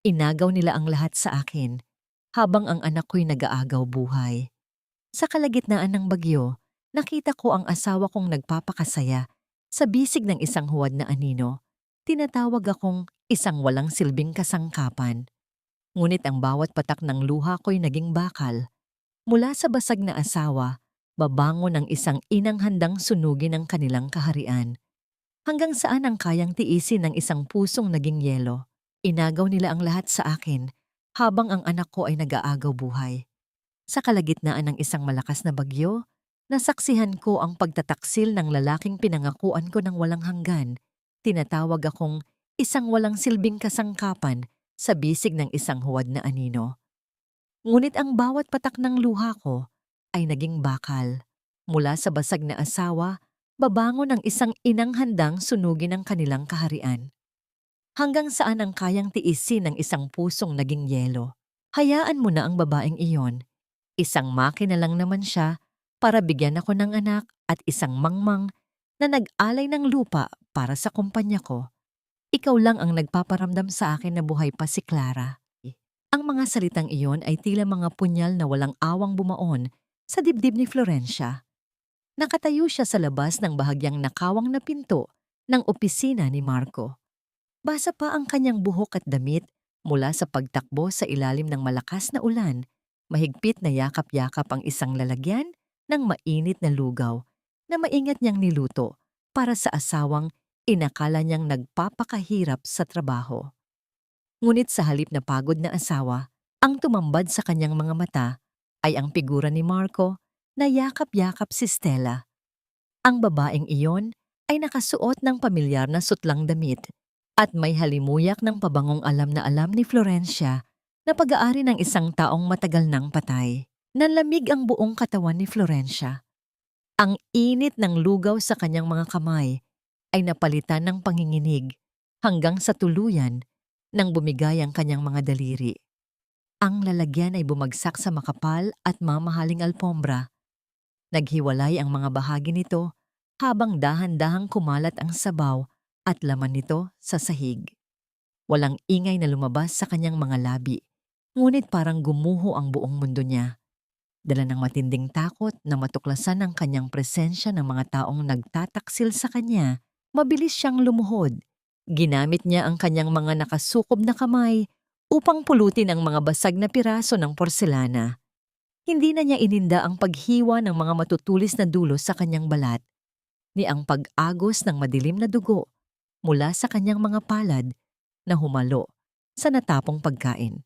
Inagaw nila ang lahat sa akin habang ang anak ko'y nag-aagaw buhay. Sa kalagitnaan ng bagyo, nakita ko ang asawa kong nagpapakasaya sa bisig ng isang huwad na anino. Tinatawag akong isang walang silbing kasangkapan. Ngunit ang bawat patak ng luha ko'y naging bakal. Mula sa basag na asawa, babangon ang isang inang handang sunugin ang kanilang kaharian. Hanggang saan ang kayang tiisin ng isang pusong naging yelo? Inagaw nila ang lahat sa akin habang ang anak ko ay nag-aagaw buhay. Sa kalagitnaan ng isang malakas na bagyo, nasaksihan ko ang pagtataksil ng lalaking pinangakuan ko ng walang hanggan. Tinatawag akong isang walang silbing kasangkapan sa bisig ng isang huwad na anino. Ngunit ang bawat patak ng luha ko ay naging bakal. Mula sa basag na asawa, babangon ang isang inang handang sunugin ang kanilang kaharian. Hanggang saan ang kayang tiisin ng isang pusong naging yelo? Hayaan mo na ang babaeng iyon. Isang makina lang naman siya para bigyan ako ng anak at isang mangmang na nag-alay ng lupa para sa kumpanya ko. Ikaw lang ang nagpaparamdam sa akin na buhay pa si Clara. Ang mga salitang iyon ay tila mga punyal na walang awang bumaon sa dibdib ni Florencia. Nakatayo siya sa labas ng bahagyang nakawang na pinto ng opisina ni Marco. Basa pa ang kanyang buhok at damit mula sa pagtakbo sa ilalim ng malakas na ulan. Mahigpit na yakap-yakap ang isang lalagyan ng mainit na lugaw na maingat niyang niluto para sa asawang inakala niyang nagpapakahirap sa trabaho. Ngunit sa halip na pagod na asawa, ang tumambad sa kanyang mga mata ay ang figura ni Marco na yakap-yakap si Stella. Ang babaeng iyon ay nakasuot ng pamilyar na sutlang damit at may halimuyak ng pabangong alam na alam ni Florencia na pag-aari ng isang taong matagal nang patay. Nanlamig ang buong katawan ni Florencia. Ang init ng lugaw sa kanyang mga kamay ay napalitan ng panginginig hanggang sa tuluyan nang bumigay ang kanyang mga daliri. Ang lalagyan ay bumagsak sa makapal at mamahaling alpombra. Naghiwalay ang mga bahagi nito habang dahan-dahang kumalat ang sabaw at laman nito sa sahig. Walang ingay na lumabas sa kanyang mga labi, ngunit parang gumuho ang buong mundo niya. Dala ng matinding takot na matuklasan ang kanyang presensya ng mga taong nagtataksil sa kanya, mabilis siyang lumuhod. Ginamit niya ang kanyang mga nakasukob na kamay upang pulutin ang mga basag na piraso ng porselana. Hindi na niya ininda ang paghiwa ng mga matutulis na dulo sa kanyang balat, ni ang pag-agos ng madilim na dugo mula sa kanyang mga palad na humalo sa natapong pagkain.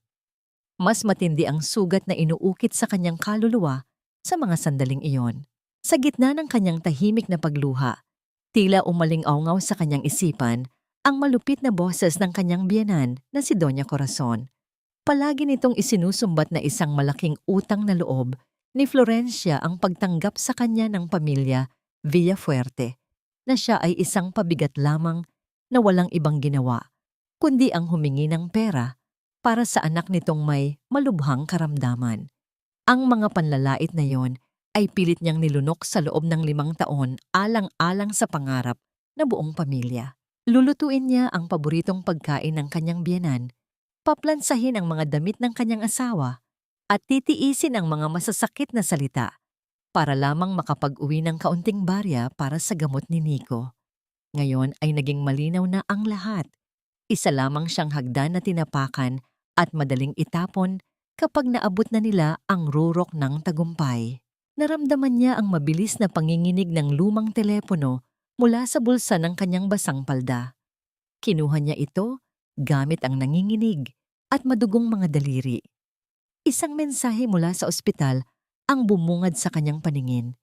Mas matindi ang sugat na inuukit sa kanyang kaluluwa sa mga sandaling iyon. Sa gitna ng kanyang tahimik na pagluha, tila umaling-awngaw sa kanyang isipan ang malupit na boses ng kanyang biyenan na si Doña Corazon. Palagi nitong isinusumbat na isang malaking utang na loob ni Florencia ang pagtanggap sa kanya ng pamilya Villafuerte, na siya ay isang pabigat lamang na walang ibang ginawa, kundi ang humingi ng pera para sa anak nitong may malubhang karamdaman. Ang mga panlalait na yon ay pilit niyang nilunok sa loob ng 5 taon alang-alang sa pangarap na buong pamilya. Lulutuin niya ang paboritong pagkain ng kanyang biyenan, paplansahin ang mga damit ng kanyang asawa, at titiisin ang mga masasakit na salita para lamang makapag-uwi ng kaunting barya para sa gamot ni Nico. Ngayon ay naging malinaw na ang lahat. Isa lamang siyang hagdan na tinapakan at madaling itapon kapag naabot na nila ang rurok ng tagumpay. Naramdaman niya ang mabilis na panginginig ng lumang telepono mula sa bulsa ng kanyang basang palda. Kinuha niya ito gamit ang nanginginig at madugong mga daliri. Isang mensahe mula sa ospital ang bumungad sa kanyang paningin.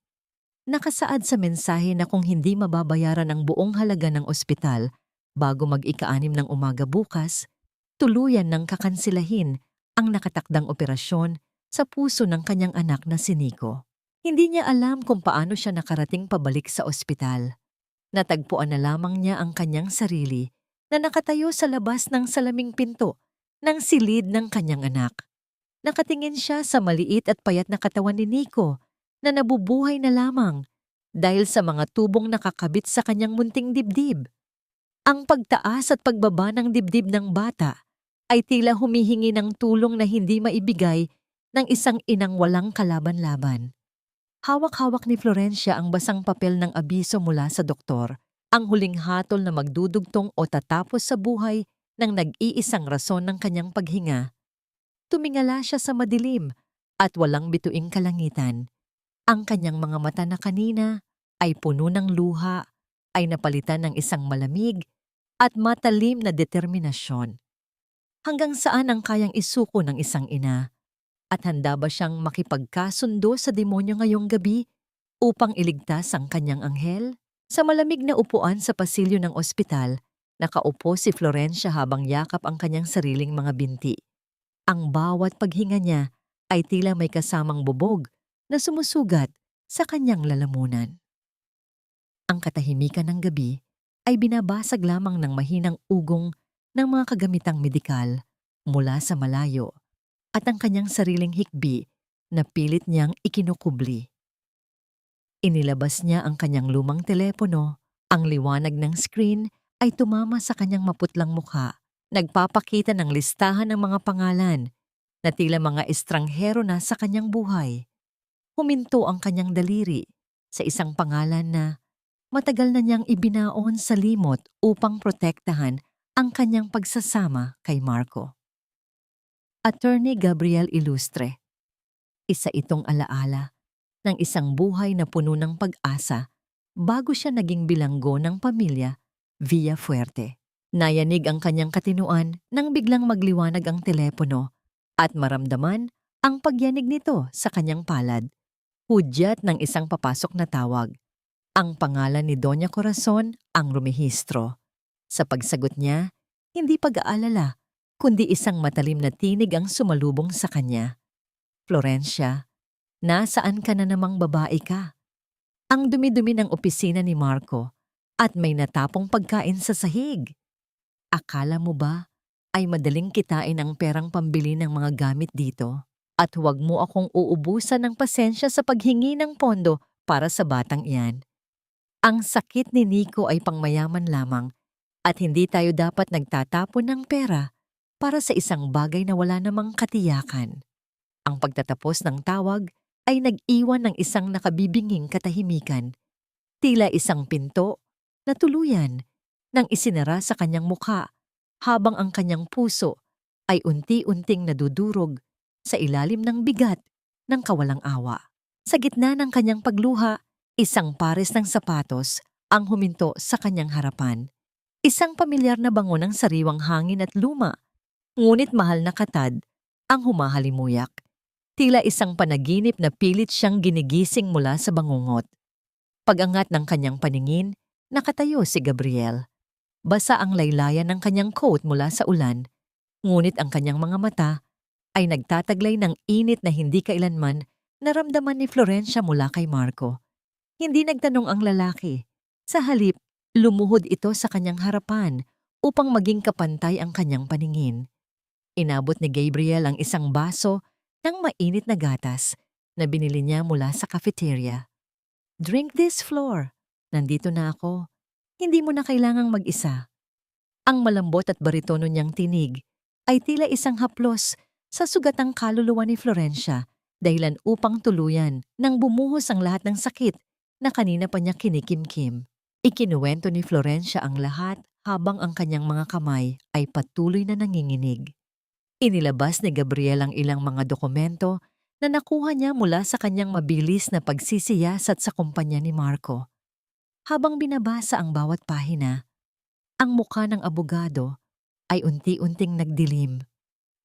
Nakasaad sa mensahe na kung hindi mababayaran ang buong halaga ng ospital bago mag-ika-6 ng umaga bukas, tuluyan ng kakansilahin ang nakatakdang operasyon sa puso ng kanyang anak na si Nico. Hindi niya alam kung paano siya nakarating pabalik sa ospital. Natagpuan na lamang niya ang kanyang sarili na nakatayo sa labas ng salaming pinto ng silid ng kanyang anak. Nakatingin siya sa maliit at payat na katawan ni Nico na nabubuhay na lamang dahil sa mga tubong nakakabit sa kanyang munting dibdib. Ang pagtaas at pagbaba ng dibdib ng bata ay tila humihingi ng tulong na hindi maibigay ng isang inang walang kalaban-laban. Hawak-hawak ni Florencia ang basang papel ng abiso mula sa doktor, ang huling hatol na magdudugtong o tatapos sa buhay ng nag-iisang rason ng kanyang paghinga. Tumingala siya sa madilim at walang bituing kalangitan. Ang kanyang mga mata na kanina ay puno ng luha ay napalitan ng isang malamig at matalim na determinasyon. Hanggang saan ang kayang isuko ng isang ina? At handa ba siyang makipagkasundo sa demonyo ngayong gabi upang iligtas ang kanyang anghel? Sa malamig na upuan sa pasilyo ng ospital, nakaupo si Florencia habang yakap ang kanyang sariling mga binti. Ang bawat paghinga niya ay tila may kasamang bubog na sumusugat sa kanyang lalamunan. Ang katahimikan ng gabi ay binabasag lamang ng mahinang ugong ng mga kagamitang medikal mula sa malayo at ang kanyang sariling hikbi na pilit niyang ikinukubli. Inilabas niya ang kanyang lumang telepono, ang liwanag ng screen ay tumama sa kanyang maputlang mukha, nagpapakita ng listahan ng mga pangalan na tila mga estranghero na sa kanyang buhay. Huminto ang kanyang daliri sa isang pangalan na matagal na niyang ibinaon sa limot upang protektahan ang kanyang pagsasama kay Marco. Attorney Gabriel Ilustre. Isa itong alaala ng isang buhay na puno ng pag-asa bago siya naging bilanggo ng pamilya Villafuerte. Nayanig ang kanyang katinuan nang biglang magliwanag ang telepono at maramdaman ang pagyanig nito sa kanyang palad. Hudyat ng isang papasok na tawag. Ang pangalan ni Doña Corazon ang rumehistro. Sa pagsagot niya, hindi pag-aalala, kundi isang matalim na tinig ang sumalubong sa kanya. Florencia, nasaan ka na namang babae ka? Ang dumi-dumi ng opisina ni Marco at may natapong pagkain sa sahig. Akala mo ba ay madaling kitain ang perang pambili ng mga gamit dito? At huwag mo akong uubusan ng pasensya sa paghingi ng pondo para sa batang iyan. Ang sakit ni Nico ay pangmayaman lamang at hindi tayo dapat nagtatapon ng pera para sa isang bagay na wala namang katiyakan. Ang pagtatapos ng tawag ay nag-iwan ng isang nakabibinging katahimikan. Tila isang pinto na tuluyan nang isinara sa kanyang mukha habang ang kanyang puso ay unti-unting nadudurog sa ilalim ng bigat ng kawalang awa. Sa gitna ng kanyang pagluha, isang pares ng sapatos ang huminto sa kanyang harapan. Isang pamilyar na bango ng sariwang hangin at luma, ngunit mahal na katad ang humahalimuyak. Tila isang panaginip na pilit siyang ginigising mula sa bangungot. Pag-angat ng kanyang paningin, nakatayo si Gabriel. Basa ang laylayan ng kanyang coat mula sa ulan, ngunit ang kanyang mga mata ay nagtataglay ng init na hindi kailanman naramdaman ni Florencia mula kay Marco. Hindi nagtanong ang lalaki. Sa halip, lumuhod ito sa kanyang harapan upang maging kapantay ang kanyang paningin. Inabot ni Gabriel ang isang baso ng mainit na gatas na binili niya mula sa cafeteria. Drink this, Flor. Nandito na ako. Hindi mo na kailangang mag-isa. Ang malambot at baritono niyang tinig ay tila isang haplos sa sugatang kaluluwa ni Florencia dahilan upang tuluyan nang bumuhos ang lahat ng sakit na kanina pa niya kinikimkim. Ikinuwento ni Florencia ang lahat habang ang kanyang mga kamay ay patuloy na nanginginig. Inilabas ni Gabriel ang ilang mga dokumento na nakuha niya mula sa kanyang mabilis na pagsisiyasat sa kumpanya ni Marco. Habang binabasa ang bawat pahina, ang mukha ng abogado ay unti-unting nagdilim.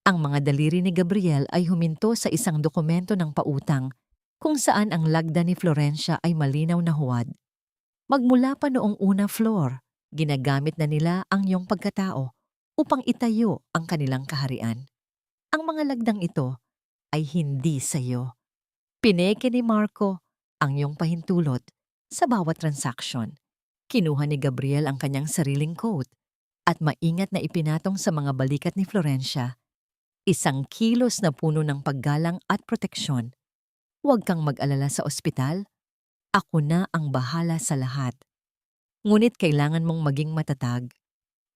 Ang mga daliri ni Gabriel ay huminto sa isang dokumento ng pautang kung saan ang lagda ni Florencia ay malinaw na huwad. Magmula pa noong una, Flor, ginagamit na nila ang iyong pagkatao upang itayo ang kanilang kaharian. Ang mga lagdang ito ay hindi sa iyo. Pineke ni Marco ang iyong pahintulot sa bawat transaksyon. Kinuha ni Gabriel ang kanyang sariling coat at maingat na ipinatong sa mga balikat ni Florencia. Isang kilos na puno ng paggalang at proteksyon. Huwag kang mag-alala sa ospital. Ako na ang bahala sa lahat. Ngunit kailangan mong maging matatag.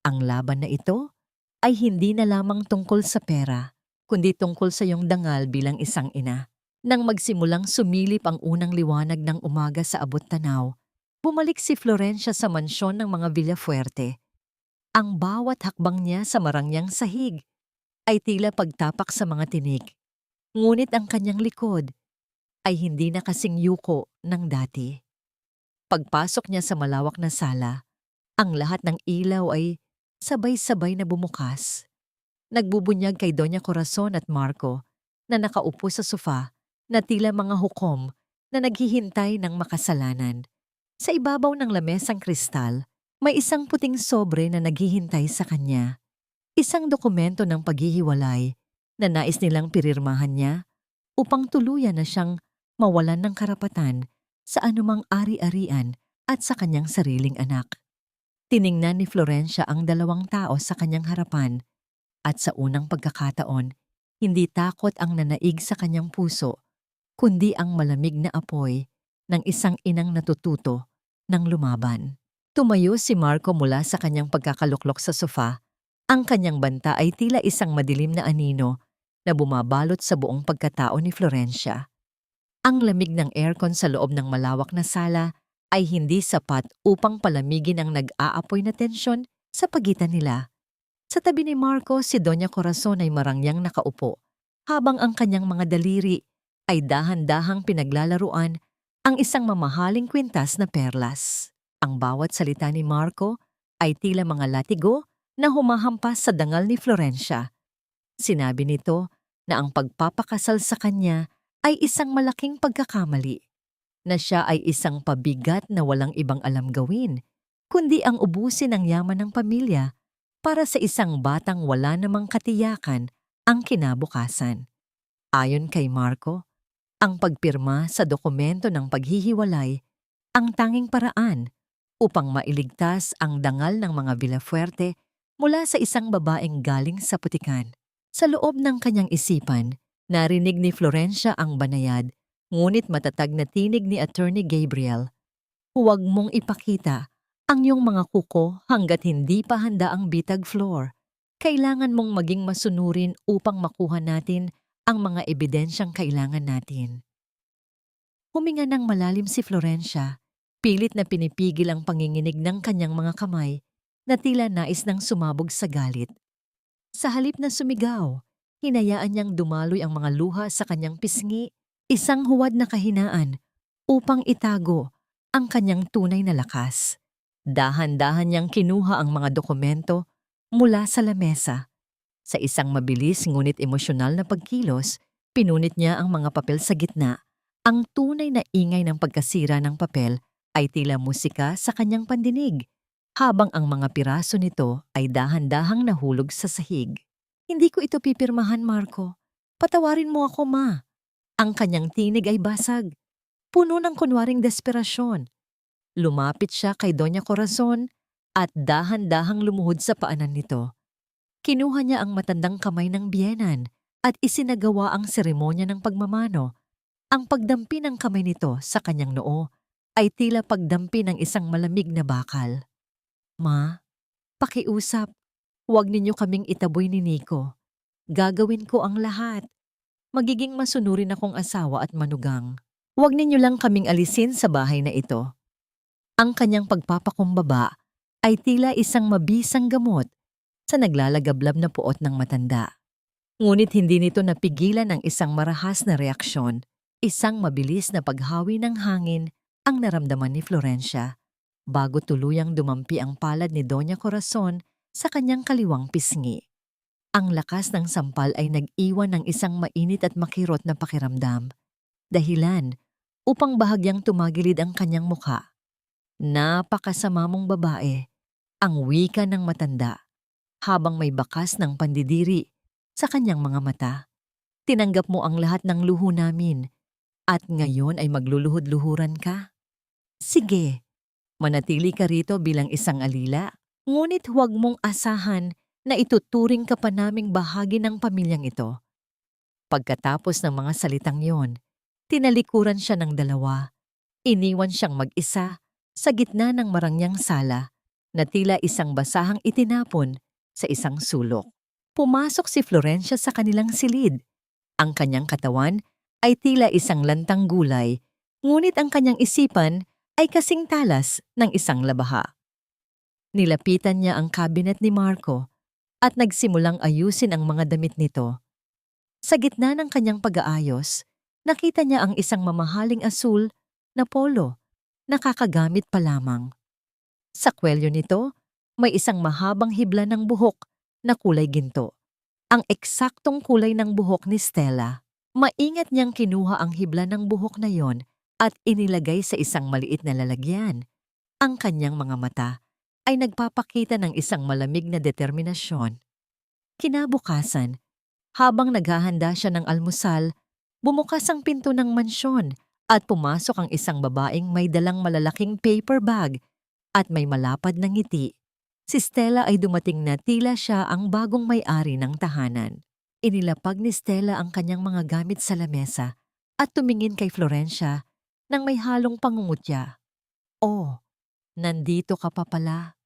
Ang laban na ito ay hindi na lamang tungkol sa pera, kundi tungkol sa iyong dangal bilang isang ina. Nang magsimulang sumilip ang unang liwanag ng umaga sa abot-tanaw, bumalik si Florencia sa mansyon ng mga Villafuerte. Ang bawat hakbang niya sa marangyang sahig ay tila pagtapak sa mga tinig. Ngunit ang kanyang likod ay hindi na kasing yuko ng dati. Pagpasok niya sa malawak na sala, ang lahat ng ilaw ay sabay-sabay na bumukas. Nagbubunyag kay Doña Corazon at Marco na nakaupo sa sofa na tila mga hukom na naghihintay ng makasalanan. Sa ibabaw ng lamesang kristal, may isang puting sobre na naghihintay sa kanya. Isang dokumento ng paghihiwalay na nais nilang pirirmahan niya upang tuluyan na siyang mawalan ng karapatan sa anumang ari-arian at sa kanyang sariling anak. Tiningnan ni Florencia ang dalawang tao sa kanyang harapan at sa unang pagkakataon, hindi takot ang nanaig sa kanyang puso, kundi ang malamig na apoy ng isang inang natututo ng lumaban. Tumayo si Marco mula sa kanyang pagkakaluklok sa sofa. Ang kanyang banta ay tila isang madilim na anino na bumabalot sa buong pagkatao ni Florencia. Ang lamig ng aircon sa loob ng malawak na sala ay hindi sapat upang palamigin ang nag-aapoy na tensyon sa pagitan nila. Sa tabi ni Marco, si Doña Corazon ay marangyang nakaupo, habang ang kanyang mga daliri ay dahan-dahang pinaglalaruan ang isang mamahaling kwintas na perlas. Ang bawat salita ni Marco ay tila mga latigo na humahampas sa dangal ni Florencia. Sinabi nito na ang pagpapakasal sa kanya ay isang malaking pagkakamali, na siya ay isang pabigat na walang ibang alam gawin, kundi ang ubusin ang yaman ng pamilya para sa isang batang wala namang katiyakan ang kinabukasan. Ayon kay Marco, ang pagpirma sa dokumento ng paghihiwalay ang tanging paraan upang mailigtas ang dangal ng mga Villafuerte mula sa isang babaeng galing sa putikan. Sa loob ng kanyang isipan, narinig ni Florencia ang banayad, ngunit matatag na tinig ni Attorney Gabriel. Huwag mong ipakita ang iyong mga kuko hanggat hindi pa handa ang bitag floor. Kailangan mong maging masunurin upang makuha natin ang mga ebidensyang kailangan natin. Huminga ng malalim si Florencia, pilit na pinipigil ang panginginig ng kanyang mga kamay na tila nais nang sumabog sa galit. Sa halip na sumigaw, hinayaan niyang dumaloy ang mga luha sa kanyang pisngi, isang huwad na kahinaan upang itago ang kanyang tunay na lakas. Dahan-dahan niyang kinuha ang mga dokumento mula sa lamesa. Sa isang mabilis ngunit emosyonal na pagkilos, pinunit niya ang mga papel sa gitna. Ang tunay na ingay ng pagkasira ng papel ay tila musika sa kanyang pandinig, habang ang mga piraso nito ay dahan-dahang nahulog sa sahig. Hindi ko ito pipirmahan, Marco. Patawarin mo ako, Ma. Ang kanyang tinig ay basag, puno ng kunwaring desperasyon. Lumapit siya kay Doña Corazon at dahan-dahang lumuhod sa paanan nito. Kinuha niya ang matandang kamay ng biyenan at isinagawa ang seremonya ng pagmamano. Ang pagdampi ng kamay nito sa kanyang noo ay tila pagdampi ng isang malamig na bakal. Ma, pakiusap, huwag ninyo kaming itaboy ni Nico. Gagawin ko ang lahat. Magiging masunurin akong asawa at manugang. Huwag ninyo lang kaming alisin sa bahay na ito. Ang kanyang pagpapakumbaba ay tila isang mabisang gamot sa naglalagablab na puot ng matanda. Ngunit hindi nito napigilan ang isang marahas na reaksyon. Isang mabilis na paghawi ng hangin ang naramdaman ni Florencia bago tuluyang dumampi ang palad ni Doña Corazon sa kanyang kaliwang pisngi. Ang lakas ng sampal ay nag-iwan ng isang mainit at makirot na pakiramdam, dahilan upang bahagyang tumagilid ang kanyang mukha. Napakasama mong babae, ang wika ng matanda, habang may bakas ng pandidiri sa kanyang mga mata. Tinanggap mo ang lahat ng luho namin at ngayon ay magluluhod-luhuran ka? Sige, manatili ka rito bilang isang alila, ngunit huwag mong asahan na ituturing ka pa naming bahagi ng pamilyang ito. Pagkatapos ng mga salitang yon, tinalikuran siya ng dalawa. Iniwan siyang mag-isa sa gitna ng marangyang sala na tila isang basahang itinapon sa isang sulok. Pumasok si Florencia sa kanilang silid. Ang kanyang katawan ay tila isang lantang gulay, ngunit ang kanyang isipan ay kasing talas ng isang labaha. Nilapitan niya ang cabinet ni Marco at nagsimulang ayusin ang mga damit nito. Sa gitna ng kanyang pag-aayos, nakita niya ang isang mamahaling asul na polo na kakagamit pa lamang. Sa kwelyo nito, may isang mahabang hibla ng buhok na kulay ginto. Ang eksaktong kulay ng buhok ni Stella. Maingat niyang kinuha ang hibla ng buhok na yon at inilagay sa isang maliit na lalagyan. Ang kanyang mga mata ay nagpapakita ng isang malamig na determinasyon. Kinabukasan, habang naghahanda siya ng almusal, bumukas ang pinto ng mansyon at pumasok ang isang babaeng may dalang malalaking paper bag at may malapad na ngiti. Si Stella ay dumating na tila siya ang bagong may-ari ng tahanan. Inilapag ni Stella ang kanyang mga gamit sa lamesa at tumingin kay Florencia nang may halong pangungutya. "Oh, nandito ka pa pala.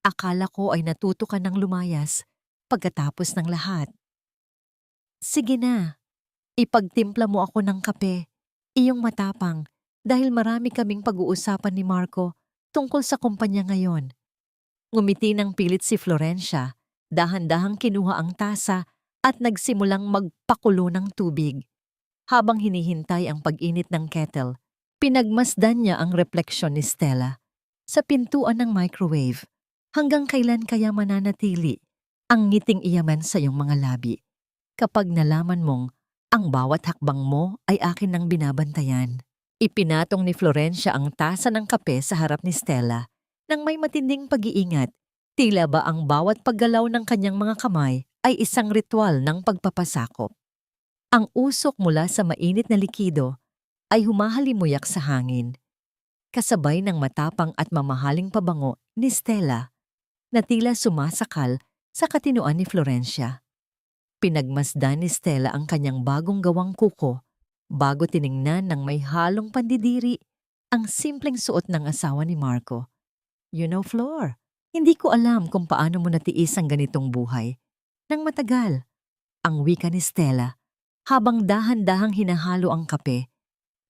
Akala ko ay natuto ka ng lumayas pagkatapos ng lahat. Sige na, ipagtimpla mo ako ng kape, iyong matapang, dahil marami kaming pag-uusapan ni Marco tungkol sa kumpanya ngayon." Ngumiti ng pilit si Florencia, dahan-dahang kinuha ang tasa at nagsimulang magpakulo ng tubig. Habang hinihintay ang pag-init ng kettle, pinagmasdan niya ang refleksyon ni Stella sa pintuan ng microwave. Hanggang kailan kaya mananatili ang ngiting iyaman sa iyong mga labi kapag nalaman mong ang bawat hakbang mo ay akin nang binabantayan? Ipinatong ni Florencia ang tasa ng kape sa harap ni Stella nang may matinding pag-iingat. Tila ba ang bawat paggalaw ng kanyang mga kamay ay isang ritual ng pagpapasakop. Ang usok mula sa mainit na likido ay humahalimuyak sa hangin, kasabay ng matapang at mamahaling pabango ni Stella na tila sumasakal sa katinoan ni Florencia. Pinagmasdan ni Stella ang kanyang bagong gawang kuko bago tiningnan ng may halong pandidiri ang simpleng suot ng asawa ni Marco. "You know, Flor, hindi ko alam kung paano mo natiis ang ganitong buhay nang matagal," ang wika ni Stella habang dahan-dahang hinahalo ang kape.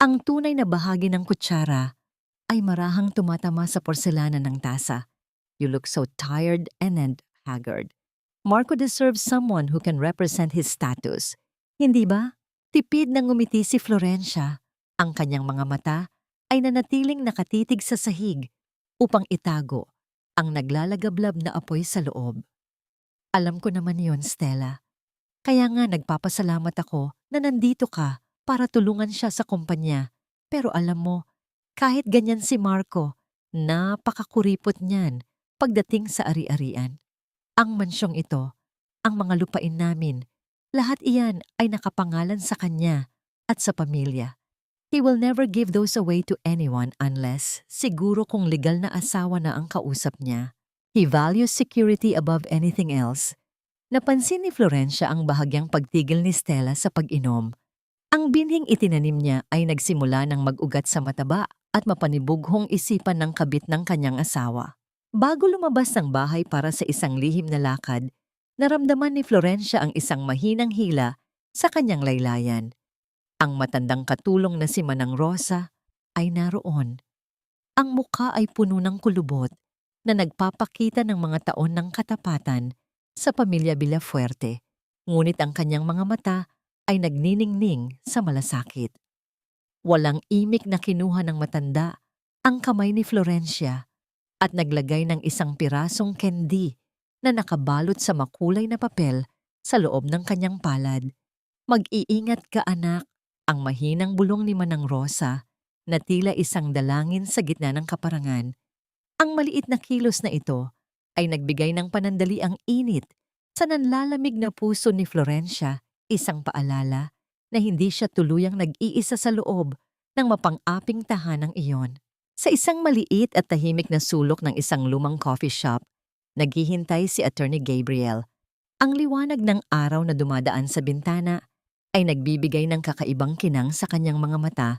Ang tunay na bahagi ng kutsara ay marahang tumatama sa porselana ng tasa. "You look so tired and haggard. Marco deserves someone who can represent his status. Hindi ba?" Tipid na ngumiti si Florencia. Ang kanyang mga mata ay nanatiling nakatitig sa sahig upang itago ang naglalagablab na apoy sa loob. "Alam ko naman yon, Stella. Kaya nga nagpapasalamat ako na nandito ka para tulungan siya sa kumpanya. Pero alam mo, kahit ganyan si Marco, napakakuripot niyan pagdating sa ari-arian. Ang mansyong ito, ang mga lupain namin, lahat iyan ay nakapangalan sa kanya at sa pamilya. He will never give those away to anyone unless siguro kung legal na asawa na ang kausap niya. He values security above anything else." Napansin ni Florencia ang bahagyang pagtigil ni Stella sa pag-inom. Ang binhing itinanim niya ay nagsimula ng mag-ugat sa mataba at mapanibughong isipan ng kabit ng kanyang asawa. Bago lumabas ng bahay para sa isang lihim na lakad, naramdaman ni Florencia ang isang mahinang hila sa kanyang laylayan. Ang matandang katulong na si Manang Rosa ay naroon. Ang mukha ay puno ng kulubot na nagpapakita ng mga taon ng katapatan sa pamilya Villafuerte, ngunit ang kanyang mga mata ay nagniningning sa malasakit. Walang imik na kinuha ng matanda ang kamay ni Florencia at naglagay ng isang pirasong candy na nakabalot sa makulay na papel sa loob ng kanyang palad. "Mag-iingat ka, anak." Ang mahinang bulong ni Manang Rosa na tila isang dalangin sa gitna ng kaparangan. Ang maliit na kilos na ito ay nagbigay ng panandaliang init sa nanlalamig na puso ni Florencia, isang paalala na hindi siya tuluyang nag-iisa sa loob ng mapang-aping tahanang iyon. Sa isang maliit at tahimik na sulok ng isang lumang coffee shop, naghihintay si Attorney Gabriel. Ang liwanag ng araw na dumadaan sa bintana ay nagbibigay ng kakaibang kinang sa kanyang mga mata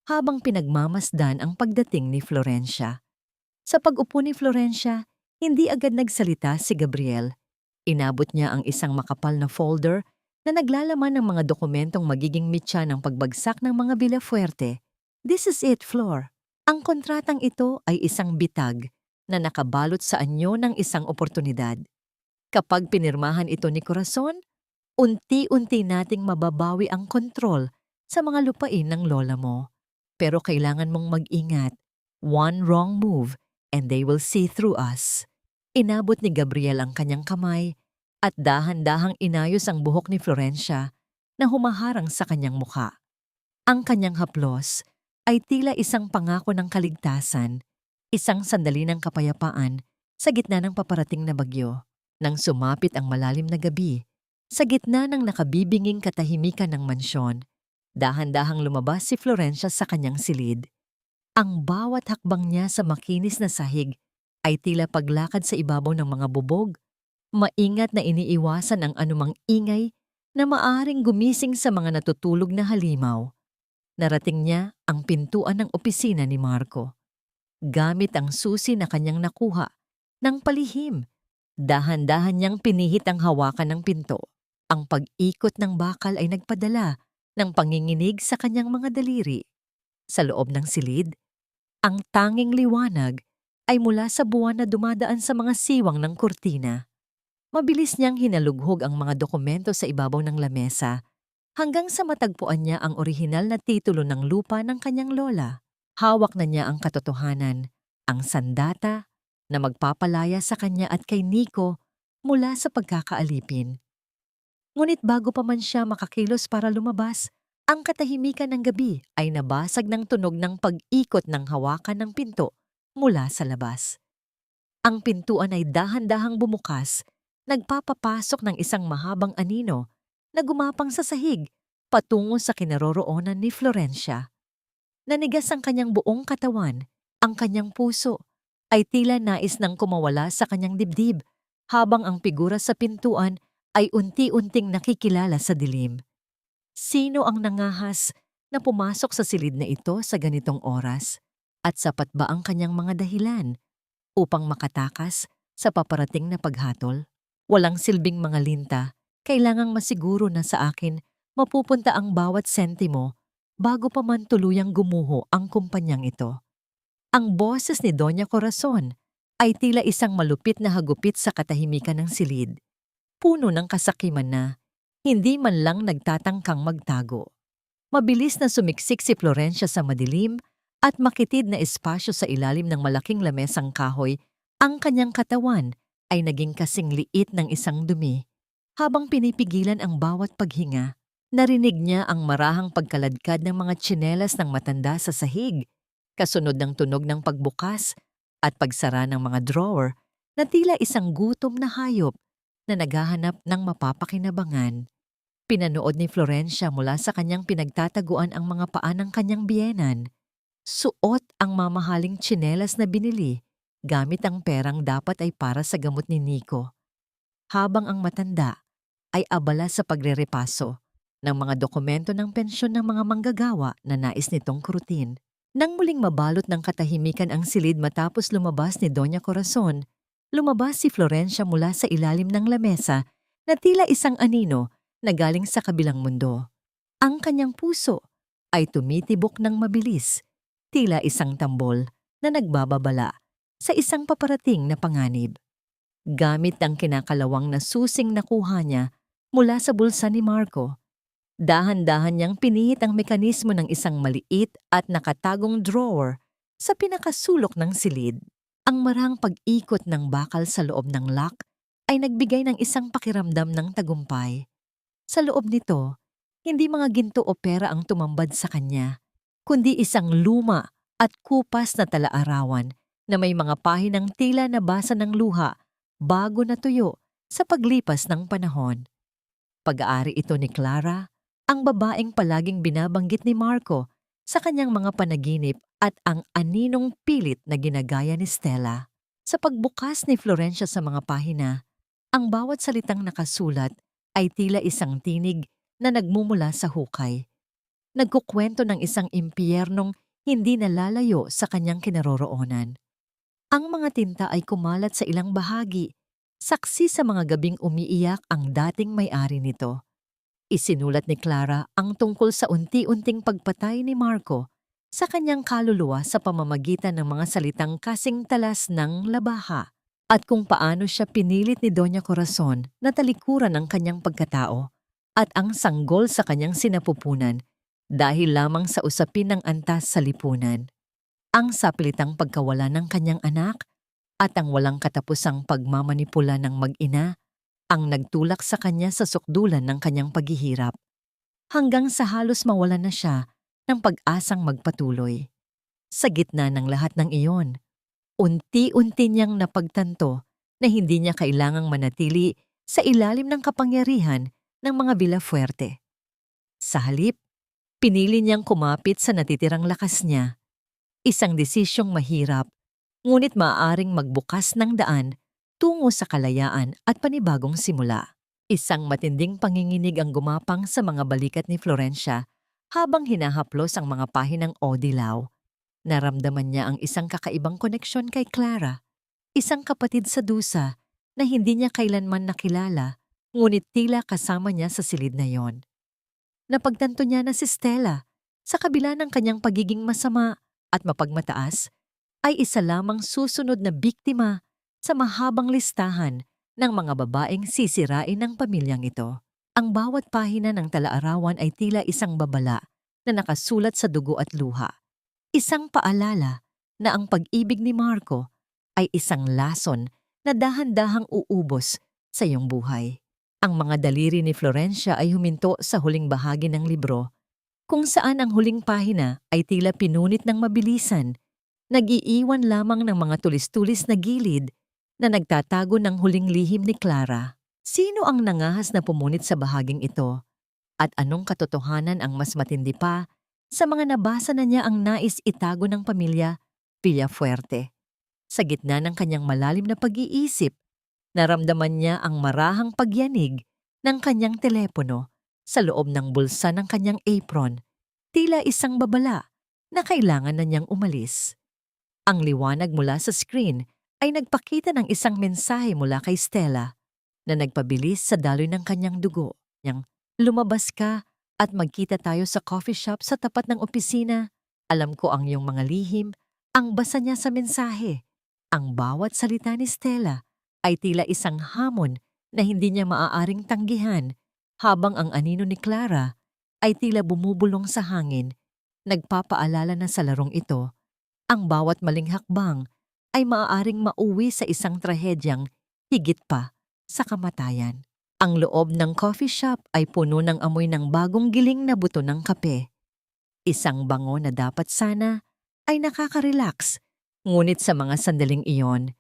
habang pinagmamasdan ang pagdating ni Florencia. Sa pag-upo ni Florencia, hindi agad nagsalita si Gabriel. Inabot niya ang isang makapal na folder na naglalaman ng mga dokumentong magiging mitya ng pagbagsak ng mga Villafuerte. This is it, Flor. Ang kontratang ito ay isang bitag na nakabalot sa anyo ng isang oportunidad. Kapag pinirmahan ito ni Corazon, unti-unti nating mababawi ang kontrol sa mga lupain ng lola mo. Pero kailangan mong mag-ingat. One wrong move and they will see through us. Inabot ni Gabriel ang kanyang kamay at dahan-dahang inayos ang buhok ni Florencia na humaharang sa kanyang mukha. Ang kanyang haplos ay tila isang pangako ng kaligtasan, isang sandali ng kapayapaan sa gitna ng paparating na bagyo. Nang sumapit ang malalim na gabi, sa gitna ng nakabibinging katahimikan ng mansyon, dahan-dahang lumabas si Florencia sa kanyang silid. Ang bawat hakbang niya sa makinis na sahig ay tila paglakad sa ibabaw ng mga bubog, maingat na iniiwasan ang anumang ingay na maaring gumising sa mga natutulog na halimaw. Narating niya ang pintuan ng opisina ni Marco. Gamit ang susi na kanyang nakuha ng palihim, dahan-dahan niyang pinihit ang hawakan ng pinto. Ang pag-ikot ng bakal ay nagpadala ng panginginig sa kanyang mga daliri. Sa loob ng silid, ang tanging liwanag ay mula sa buwan na dumadaan sa mga siwang ng kurtina. Mabilis niyang hinalughog ang mga dokumento sa ibabaw ng lamesa hanggang sa matagpuan niya ang orihinal na titulo ng lupa ng kanyang lola. Hawak na niya ang katotohanan, ang sandata na magpapalaya sa kanya at kay Nico mula sa pagkakaalipin. Ngunit bago pa man siya makakilos para lumabas, ang katahimikan ng gabi ay nabasag ng tunog ng pag-ikot ng hawakan ng pinto mula sa labas. Ang pintuan ay dahan-dahang bumukas, nagpapapasok ng isang mahabang anino na gumapang sa sahig patungo sa kinaroroonan ni Florencia. Nanigas ang kanyang buong katawan, ang kanyang puso ay tila nais nang kumawala sa kanyang dibdib habang ang figura sa pintuan ay unti-unting nakikilala sa dilim. Sino ang nangahas na pumasok sa silid na ito sa ganitong oras? At sapat ba ang kanyang mga dahilan upang makatakas sa paparating na paghatol? Walang silbing mga linta, kailangang masiguro na sa akin mapupunta ang bawat sentimo bago pa man tuluyang gumuho ang kumpanyang ito. Ang boses ni Doña Corazon ay tila isang malupit na hagupit sa katahimikan ng silid, puno ng kasakiman na hindi man lang nagtatangkang magtago. Mabilis na sumiksik si Florencia sa madilim at makitid na espasyo sa ilalim ng malaking lamesang kahoy. Ang kanyang katawan ay naging kasing liit ng isang dumi. Habang pinipigilan ang bawat paghinga, narinig niya ang marahang pagkaladkad ng mga tsinelas ng matanda sa sahig, kasunod ng tunog ng pagbukas at pagsara ng mga drawer na tila isang gutom na hayop na naghahanap ng mapapakinabangan. Pinanood ni Florencia mula sa kanyang pinagtataguan ang mga paa ng kanyang biyenan. Suot ang mamahaling tsinelas na binili gamit ang perang dapat ay para sa gamot ni Nico. Habang ang matanda ay abala sa pagrerepaso ng mga dokumento ng pensyon ng mga manggagawa na nais nitong kurutin. Nang muling mabalot ng katahimikan ang silid matapos lumabas ni Doña Corazon, lumabas si Florencia mula sa ilalim ng lamesa na tila isang anino na galing sa kabilang mundo. Ang kanyang puso ay tumitibok ng mabilis, tila isang tambol na nagbababala sa isang paparating na panganib. Gamit ang kinakalawang na susing nakuha niya mula sa bulsa ni Marco, dahan-dahan niyang pinihit ang mekanismo ng isang maliit at nakatagong drawer sa pinakasulok ng silid. Ang marang pag-ikot ng bakal sa loob ng lock ay nagbigay ng isang pakiramdam ng tagumpay. Sa loob nito, hindi mga ginto o pera ang tumambad sa kanya, kundi isang luma at kupas na talaarawan na may mga pahinang tila nabasa ng luha bago natuyo sa paglipas ng panahon. Pag-aari ito ni Clara, ang babaeng palaging binabanggit ni Marco sa kanyang mga panaginip at ang aninong pilit na ginagaya ni Stella. Sa pagbukas ni Florencia sa mga pahina, ang bawat salitang nakasulat ay tila isang tinig na nagmumula sa hukay. Nagkukwento ng isang impyernong hindi nalalayo sa kanyang kinaroroonan. Ang mga tinta ay kumalat sa ilang bahagi, Saksi sa mga gabing umiiyak ang dating may-ari nito. Isinulat ni Clara ang tungkol sa unti-unting pagpatay ni Marco sa kanyang kaluluwa sa pamamagitan ng mga salitang kasing talas ng labaha at kung paano siya pinilit ni Doña Corazon na talikuran ang kanyang pagkatao at ang sanggol sa kanyang sinapupunan dahil lamang sa usapin ng antas sa lipunan. Ang sapilitang pagkawala ng kanyang anak at ang walang katapusang pagmamanipula ng mag-ina ang nagtulak sa kanya sa sukdulan ng kanyang paghihirap hanggang sa halos mawalan na siya ng pag-asang magpatuloy. Sa gitna ng lahat ng iyon, unti-unti niyang napagtanto na hindi niya kailangang manatili sa ilalim ng kapangyarihan ng mga Villafuerte. Sa halip, pinili niyang kumapit sa natitirang lakas niya, isang desisyong mahirap ngunit maaaring magbukas ng daan tungo sa kalayaan at panibagong simula. Isang matinding panginginig ang gumapang sa mga balikat ni Florencia habang hinahaplos ang mga pahinang Odilaw. Naramdaman niya ang isang kakaibang koneksyon kay Clara, isang kapatid sa dusa na hindi niya kailanman nakilala, ngunit tila kasama niya sa silid na yon. Napagtanto niya na si Stella, sa kabila ng kanyang pagiging masama at mapagmataas, ay isa lamang susunod na biktima sa mahabang listahan ng mga babaeng sisirain ng pamilyang ito. Ang bawat pahina ng talaarawan ay tila isang babala na nakasulat sa dugo at luha. Isang paalala na ang pag-ibig ni Marco ay isang lason na dahan-dahang uubos sa iyong buhay. Ang mga daliri ni Florencia ay huminto sa huling bahagi ng libro, kung saan ang huling pahina ay tila pinunit ng mabilisan. Nag-iiwan lamang ng mga tulis-tulis na gilid na nagtatago ng huling lihim ni Clara. Sino ang nangahas na pumunit sa bahaging ito? At anong katotohanan ang mas matindi pa sa mga nabasa na niya ang nais itago ng pamilya Villafuerte? Sa gitna ng kanyang malalim na pag-iisip, naramdaman niya ang marahang pagyanig ng kanyang telepono sa loob ng bulsa ng kanyang apron, tila isang babala na kailangan na niyang umalis. Ang liwanag mula sa screen ay nagpakita ng isang mensahe mula kay Stella na nagpabilis sa daloy ng kanyang dugo. Lumabas ka at magkita tayo sa coffee shop sa tapat ng opisina. Alam ko ang iyong mga lihim. Ang basa niya sa mensahe. Ang bawat salita ni Stella ay tila isang hamon na hindi niya maaaring tanggihan, habang ang anino ni Clara ay tila bumubulong sa hangin, nagpapaalala na sa larong ito ang bawat maling hakbang ay maaaring mauwi sa isang trahedyang higit pa sa kamatayan. Ang loob ng coffee shop ay puno ng amoy ng bagong giling na buto ng kape. Isang bango na dapat sana ay nakaka-relax, ngunit sa mga sandaling iyon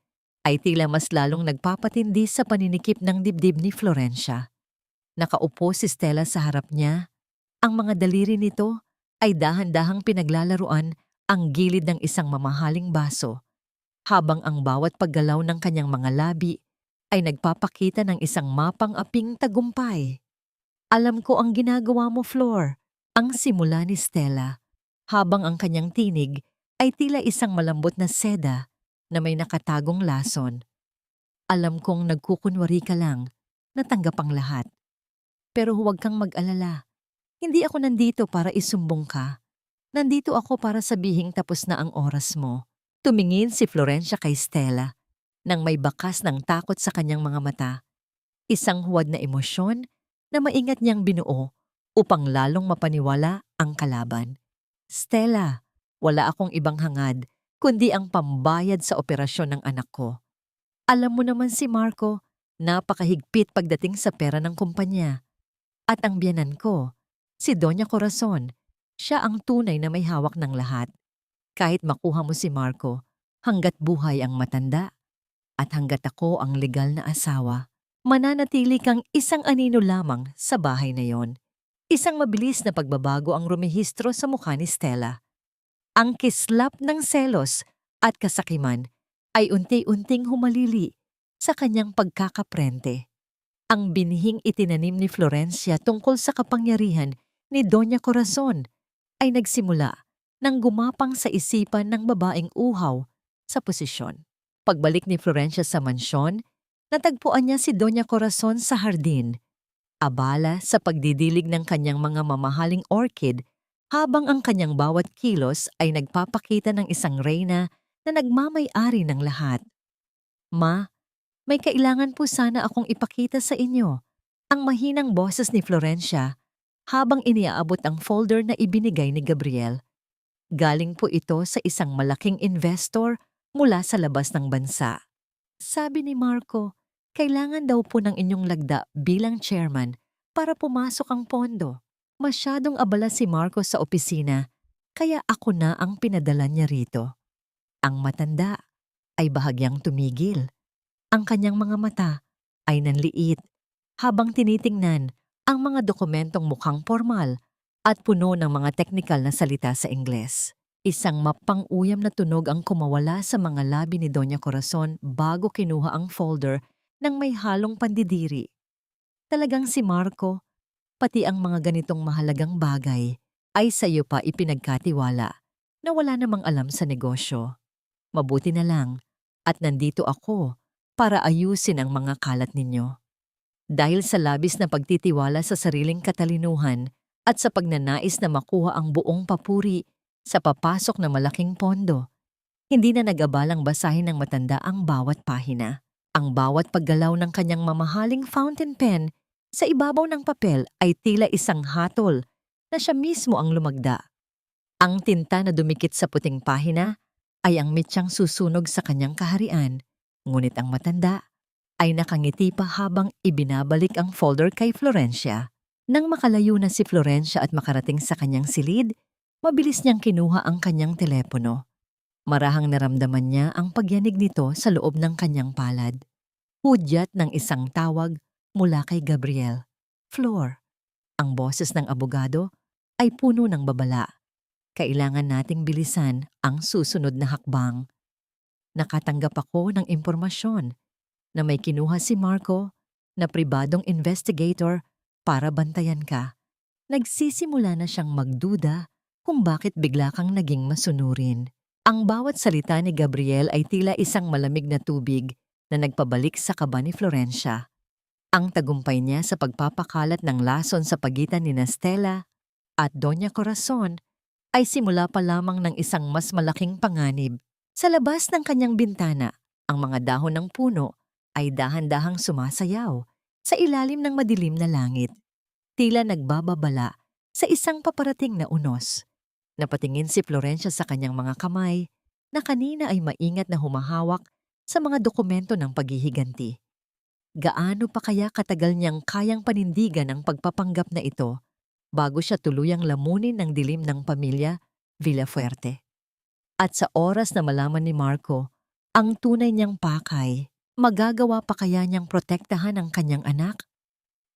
ay tila mas lalong nagpapatindi sa paninikip ng dibdib ni Florencia. Nakaupo si Stella sa harap niya. Ang mga daliri nito ay dahan-dahang pinaglalaruan ang gilid ng isang mamahaling baso, habang ang bawat paggalaw ng kanyang mga labi ay nagpapakita ng isang mapang-aping tagumpay. Alam ko ang ginagawa mo, Flor, ang simula ni Stella, habang ang kanyang tinig ay tila isang malambot na seda na may nakatagong lason. Alam kong nagkukunwari ka lang, natanggap ang lahat. Pero huwag kang mag-alala. Hindi ako nandito para isumbong ka. Nandito ako para sabihing tapos na ang oras mo. Tumingin si Florencia kay Stella nang may bakas ng takot sa kanyang mga mata. Isang huwad na emosyon na maingat niyang binuo upang lalong mapaniwala ang kalaban. Stella, wala akong ibang hangad kundi ang pambayad sa operasyon ng anak ko. Alam mo naman si Marco, napakahigpit pagdating sa pera ng kumpanya. At ang biyanan ko, si Doña Corazon, siya ang tunay na may hawak ng lahat. Kahit makuha mo si Marco, hanggat buhay ang matanda, at hanggat ako ang legal na asawa, mananatili kang isang anino lamang sa bahay na yon. Isang mabilis na pagbabago ang rumehistro sa mukha ni Stella. Ang kislap ng selos at kasakiman ay unti-unting humalili sa kanyang pagkakaprente. Ang binhing itinanim ni Florencia tungkol sa kapangyarihan ni Doña Corazon ay nagsimula nang gumapang sa isipan ng babaeng uhaw sa posisyon. Pagbalik ni Florencia sa mansyon, Natagpuan niya si Doña Corazon sa hardin, abala sa pagdidilig ng kanyang mga mamahaling orchid habang ang kanyang bawat kilos ay nagpapakita ng isang reyna na nagmamay-ari ng lahat. Ma, may kailangan po sana akong ipakita sa inyo. Ang mahinang boses ni Florencia habang iniaabot ang folder na ibinigay ni Gabriel. Galing po ito sa isang malaking investor mula sa labas ng bansa. Sabi ni Marco, kailangan daw po ng inyong lagda bilang chairman para pumasok ang pondo. Masyadong abala si Marco sa opisina, kaya ako na ang pinadala niya rito. Ang matanda ay bahagyang tumigil. Ang kanyang mga mata ay nanliit habang tinitingnan ang mga dokumentong mukhang formal at puno ng mga teknikal na salita sa Ingles. Isang mapang-uyam na tunog ang kumawala sa mga labi ni Doña Corazon bago kinuha ang folder ng may halong pandidiri. Talagang si Marco, pati ang mga ganitong mahalagang bagay, ay sa iyo pa ipinagkatiwala na wala namang alam sa negosyo. Mabuti na lang at nandito ako para ayusin ang mga kalat ninyo. Dahil sa labis na pagtitiwala sa sariling katalinuhan at sa pagnanais na makuha ang buong papuri sa papasok na malaking pondo, hindi na nag-abalang basahin ng matanda ang bawat pahina. Ang bawat paggalaw ng kanyang mamahaling fountain pen sa ibabaw ng papel ay tila isang hatol na siya mismo ang lumagda. Ang tinta na dumikit sa puting pahina ay ang mitsang susunog sa kanyang kaharian, ngunit ang matanda ay nakangiti pa habang ibinabalik ang folder kay Florencia. Nang makalayo na si Florencia at makarating sa kanyang silid, mabilis niyang kinuha ang kanyang telepono. Marahang naramdaman niya ang pagyanig nito sa loob ng kanyang palad. Hudyat ng isang tawag mula kay Gabriel. Flor, ang boses ng abogado ay puno ng babala. Kailangan nating bilisan ang susunod na hakbang. Nakatanggap ako ng impormasyon na may kinuha si Marco na pribadong investigator para bantayan ka. Nagsisimula na siyang magduda kung bakit bigla kang naging masunurin. Ang bawat salita ni Gabriel ay tila isang malamig na tubig na nagpabalik sa kaba ni Florencia. Ang tagumpay niya sa pagpapakalat ng lason sa pagitan ni Stella at Doña Corazon ay simula pa lamang ng isang mas malaking panganib. Sa labas ng kanyang bintana, ang mga dahon ng puno ay dahan-dahang sumasayaw sa ilalim ng madilim na langit. Tila nagbababala sa isang paparating na unos. Napatingin si Florencia sa kanyang mga kamay na kanina ay maingat na humahawak sa mga dokumento ng paghihiganti. Gaano pa kaya katagal niyang kayang panindigan ang pagpapanggap na ito bago siya tuluyang lamunin ng dilim ng pamilya Villafuerte? At sa oras na malaman ni Marco ang tunay niyang pakay, magagawa pa kaya niyang protektahan ang kanyang anak?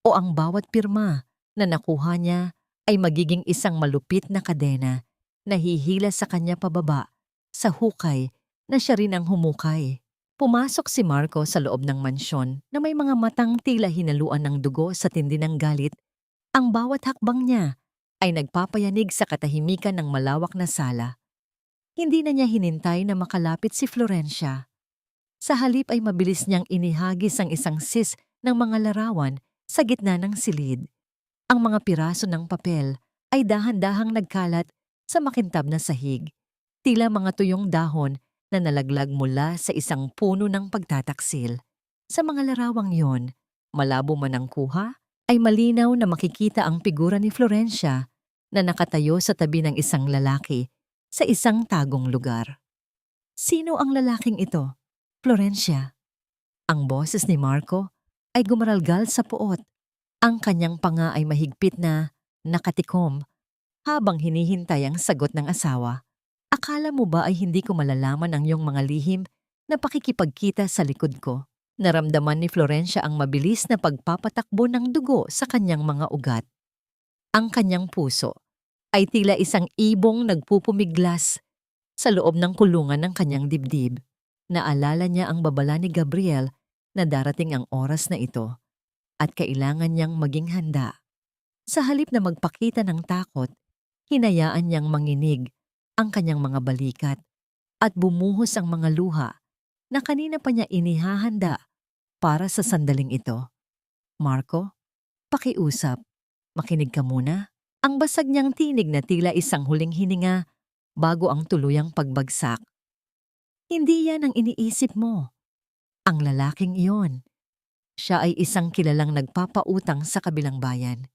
O ang bawat pirma na nakuha niya ay magiging isang malupit na kadena na hihila sa kanya pababa sa hukay na siya rin ang humukay? Pumasok si Marco sa loob ng mansyon na may mga matang tila hinaluan ng dugo sa tindi ng galit. Ang bawat hakbang niya ay nagpapayanig sa katahimikan ng malawak na sala. Hindi na niya hinintay na makalapit si Florencia. Sa halip ay mabilis niyang inihagis ang isang sis ng mga larawan sa gitna ng silid. Ang mga piraso ng papel ay dahan-dahang nagkalat sa makintab na sahig, tila mga tuyong dahon na nalaglag mula sa isang puno ng pagtataksil. Sa mga larawang yon, malabo man ang kuha, ay malinaw na makikita ang figura ni Florencia na nakatayo sa tabi ng isang lalaki sa isang tagong lugar. Sino ang lalaking ito? Florencia. Ang boses ni Marco ay gumaralgal sa puot. Ang kanyang panga ay mahigpit na nakatikom habang hinihintay ang sagot ng asawa. Akala mo ba ay hindi ko malalaman ang iyong mga lihim na pakikipagkita sa likod ko? Naramdaman ni Florencia ang mabilis na pagpapatakbo ng dugo sa kanyang mga ugat. Ang kanyang puso ay tila isang ibong nagpupumiglas sa loob ng kulungan ng kanyang dibdib. Naalala niya ang babala ni Gabriel na darating ang oras na ito at kailangan niyang maging handa. Sa halip na magpakita ng takot, hinayaan niyang manginig ang kanyang mga balikat at bumuhos ang mga luha na kanina pa niya inihahanda para sa sandaling ito. Marco, pakiusap. Makinig ka muna. Ang basag niyang tinig na tila isang huling hininga bago ang tuluyang pagbagsak. Hindi yan ang iniisip mo. Ang lalaking iyon. Siya ay isang kilalang nagpapautang sa kabilang bayan.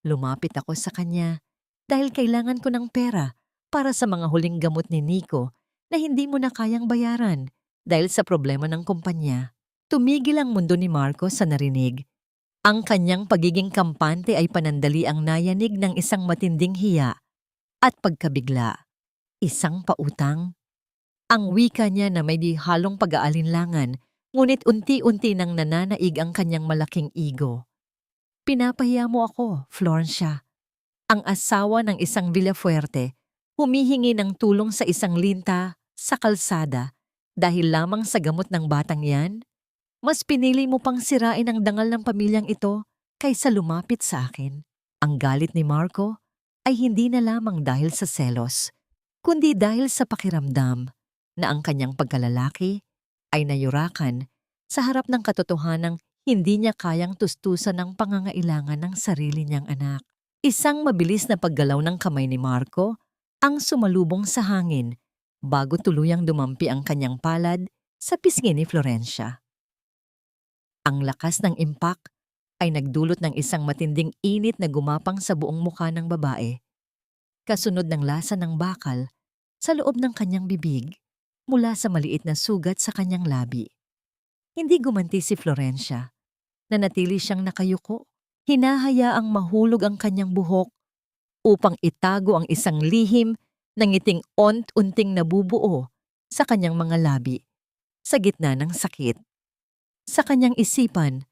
Lumapit ako sa kanya dahil kailangan ko ng pera para sa mga huling gamot ni Nico na hindi mo na kayang bayaran dahil sa problema ng kumpanya. Tumigil ang mundo ni Marco sa narinig. Ang kanyang pagiging kampante ay panandali ang nayanig ng isang matinding hiya at pagkabigla. Isang pautang? Ang wika niya na may di halong pag-aalinlangan, ngunit unti-unti nang nananaig ang kanyang malaking ego. Pinapahiya mo ako, Florencia. Ang asawa ng isang Villafuerte, humihingi ng tulong sa isang linta sa kalsada dahil lamang sa gamot ng batang yan? Mas pinili mo pang sirain ang dangal ng pamilyang ito kaysa lumapit sa akin. Ang galit ni Marco ay hindi na lamang dahil sa selos, kundi dahil sa pakiramdam na ang kanyang pagkalalaki ay nayurakan sa harap ng katotohanang hindi niya kayang tustusan ang pangangailangan ng sarili niyang anak. Isang mabilis na paggalaw ng kamay ni Marco ang sumalubong sa hangin bago tuluyang dumampi ang kanyang palad sa pisngi ni Florencia. Ang lakas ng impact ay nagdulot ng isang matinding init na gumapang sa buong mukha ng babae. Kasunod ng lasa ng bakal sa loob ng kanyang bibig mula sa maliit na sugat sa kanyang labi. Hindi gumanti si Florencia. Nanatili siyang nakayuko. Hinahayaang mahulog ang kanyang buhok upang itago ang isang lihim na ngiting unting nabubuo sa kanyang mga labi sa gitna ng sakit. Sa kanyang isipan,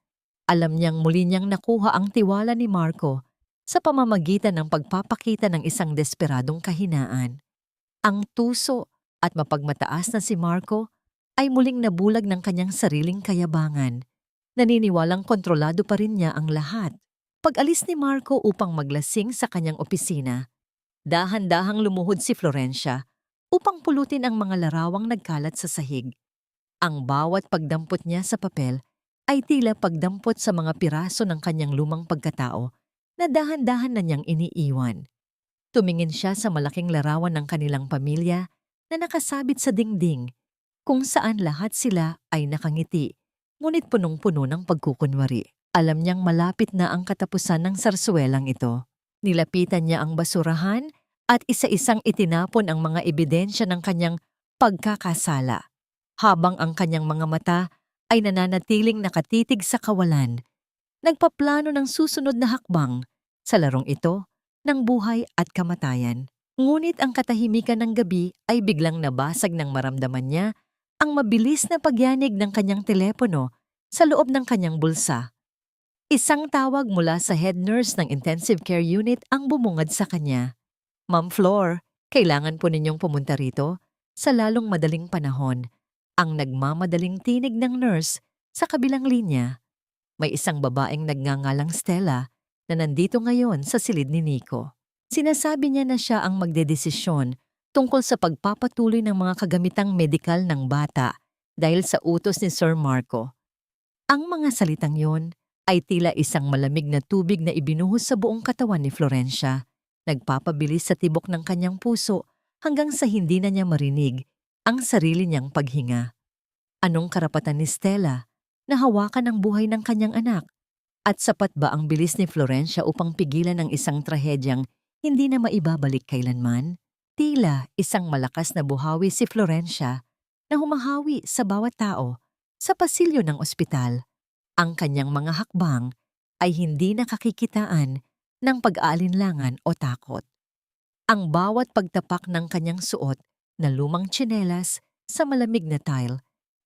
alam niyang muli niyang nakuha ang tiwala ni Marco sa pamamagitan ng pagpapakita ng isang desperadong kahinaan. Ang tuso at mapagmataas na si Marco ay muling nabulag ng kanyang sariling kayabangan. Naniniwalang kontrolado pa rin niya ang lahat. Pag-alis ni Marco upang maglasing sa kanyang opisina, dahan-dahang lumuhod si Florencia upang pulutin ang mga larawang nagkalat sa sahig. Ang bawat pagdampot niya sa papel ay tila pagdampot sa mga piraso ng kanyang lumang pagkatao na dahan-dahan na niyang iniiwan. Tumingin siya sa malaking larawan ng kanilang pamilya na nakasabit sa dingding, kung saan lahat sila ay nakangiti, ngunit punong-puno ng pagkukunwari. Alam niyang malapit na ang katapusan ng sarswelang ito. Nilapitan niya ang basurahan at isa-isang itinapon ang mga ebidensya ng kanyang pagkakasala, habang ang kanyang mga mata ay nananatiling nakatitig sa kawalan. Nagpaplano ng susunod na hakbang sa larong ito ng buhay at kamatayan. Ngunit ang katahimikan ng gabi ay biglang nabasag ng maramdaman niya ang mabilis na pagyanig ng kanyang telepono sa loob ng kanyang bulsa. Isang tawag mula sa head nurse ng intensive care unit ang bumungad sa kanya. "Ma'am Flor, kailangan po ninyong pumunta rito sa lalong madaling panahon." Ang nagmamadaling tinig ng nurse sa kabilang linya. May isang babaeng nagngangalang Stella na nandito ngayon sa silid ni Nico. Sinasabi niya na siya ang magdedesisyon tungkol sa pagpapatuloy ng mga kagamitang medikal ng bata dahil sa utos ni Sir Marco. Ang mga salitang yon ay tila isang malamig na tubig na ibinuhos sa buong katawan ni Florencia, nagpapabilis sa tibok ng kanyang puso hanggang sa hindi na niya marinig ang sarili niyang paghinga. Anong karapatan ni Stella na hawakan ang buhay ng kanyang anak? At sapat ba ang bilis ni Florencia upang pigilan ang isang trahedyang hindi na maibabalik kailanman? Tila isang malakas na buhawi si Florencia na humahawi sa bawat tao sa pasilyo ng ospital. Ang kanyang mga hakbang ay hindi nakakikitaan ng pag-aalinlangan o takot. Ang bawat pagtapak ng kanyang suot na lumang tsinelas sa malamig na tile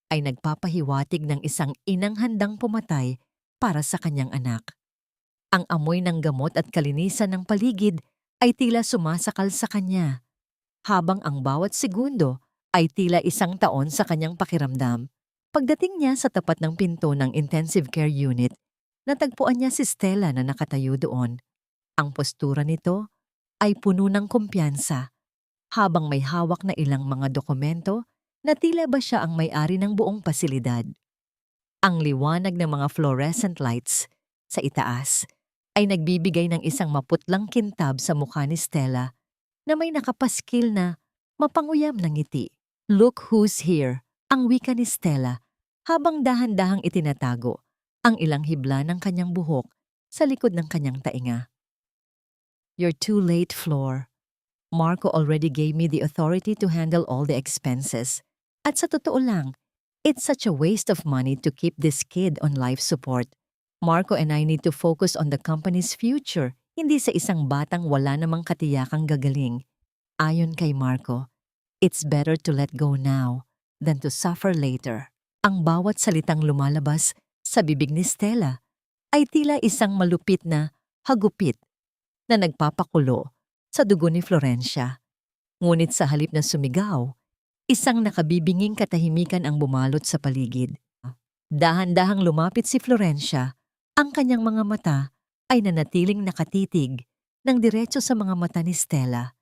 ay nagpapahiwatig ng isang inang handang pumatay para sa kanyang anak. Ang amoy ng gamot at kalinisan ng paligid ay tila sumasakal sa kanya, habang ang bawat segundo ay tila isang taon sa kanyang pakiramdam. Pagdating niya sa tapat ng pinto ng intensive care unit, natagpuan niya si Stella na nakatayo doon. Ang postura nito ay puno ng kumpiyansa, habang may hawak na ilang mga dokumento na tila ba siya ang may-ari ng buong pasilidad. Ang liwanag ng mga fluorescent lights sa itaas ay nagbibigay ng isang maputlang kintab sa mukha ni Stella na may nakapaskil na mapanguyam na ngiti. "Look who's here," ang wika ni Stella habang dahan-dahang itinatago ang ilang hibla ng kanyang buhok sa likod ng kanyang tainga. "You're too late, Flor. Marco already gave me the authority to handle all the expenses. At sa totoo lang, it's such a waste of money to keep this kid on life support. Marco and I need to focus on the company's future, hindi sa isang batang wala namang katiyakang gagaling. Ayon kay Marco, it's better to let go now than to suffer later." Ang bawat salitang lumalabas sa bibig ni Stella ay tila isang malupit na hagupit na nagpapakulo sa dugo ni Florencia. Ngunit sa halip na sumigaw, isang nakabibinging katahimikan ang bumalot sa paligid. Dahan-dahang lumapit si Florencia, ang kanyang mga mata ay nanatiling nakatitig ng diretso sa mga mata ni Stella.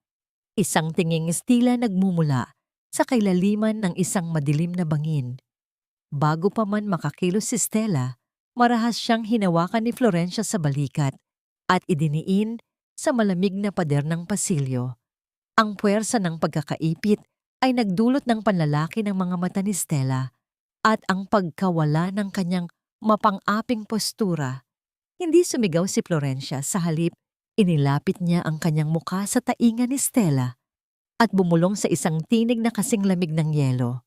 Isang tinging tila nagmumula sa kailaliman ng isang madilim na bangin. Bago pa man makakilos si Stella, marahas siyang hinawakan ni Florencia sa balikat at idiniin sa malamig na pader ng pasilyo. Ang puwersa ng pagkakaipit ay nagdulot ng panlalaki ng mga mata ni Stella at ang pagkawala ng kanyang mapang-aping postura. Hindi sumigaw si Florencia, sa halip inilapit niya ang kanyang mukha sa tainga ni Stella at bumulong sa isang tinig na kasing lamig ng yelo.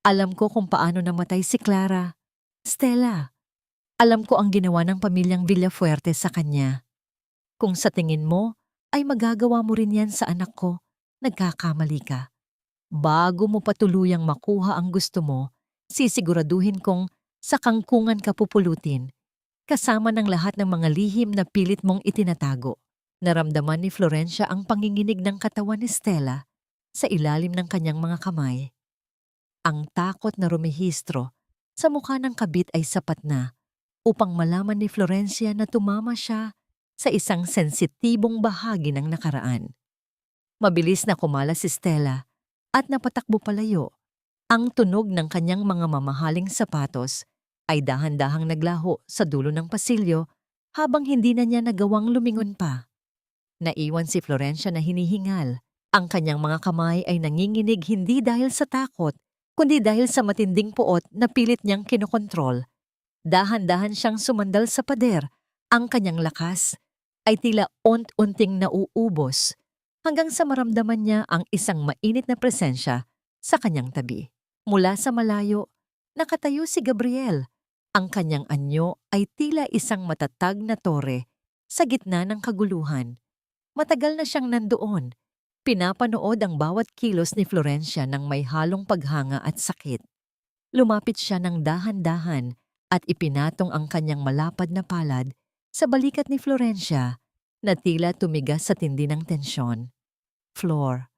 "Alam ko kung paano namatay si Clara. Stella, alam ko ang ginawa ng pamilyang Villafuerte sa kanya. Kung sa tingin mo ay magagawa mo rin yan sa anak ko, nagkakamali ka. Bago mo patuluyang makuha ang gusto mo, sisiguraduhin kong sa kangkungan ka pupulutin, kasama ng lahat ng mga lihim na pilit mong itinatago." Naramdaman ni Florencia ang panginginig ng katawan ni Stella sa ilalim ng kanyang mga kamay. Ang takot na rumihistro sa mukha ng kabit ay sapat na upang malaman ni Florencia na tumama siya sa isang sensitibong bahagi ng nakaraan. Mabilis na kumalas si Stella at napatakbo palayo. Ang tunog ng kanyang mga mamahaling sapatos ay dahan-dahang naglaho sa dulo ng pasilyo habang hindi na niya nagawang lumingon pa. Naiwan si Florencia na hinihingal. Ang kanyang mga kamay ay nanginginig hindi dahil sa takot, kundi dahil sa matinding puot na pilit niyang kinokontrol. Dahan-dahan siyang sumandal sa pader. Ang kanyang lakas ay tila unti-unting nauubos hanggang sa maramdaman niya ang isang mainit na presensya sa kanyang tabi. Mula sa malayo, nakatayo si Gabriel. Ang kanyang anyo ay tila isang matatag na tore sa gitna ng kaguluhan. Matagal na siyang nandoon. Pinapanood ang bawat kilos ni Florencia ng may halong paghanga at sakit. Lumapit siya ng dahan-dahan at ipinatong ang kanyang malapad na palad sa balikat ni Florencia na tila tumigas sa tindi ng tensyon. "Flor,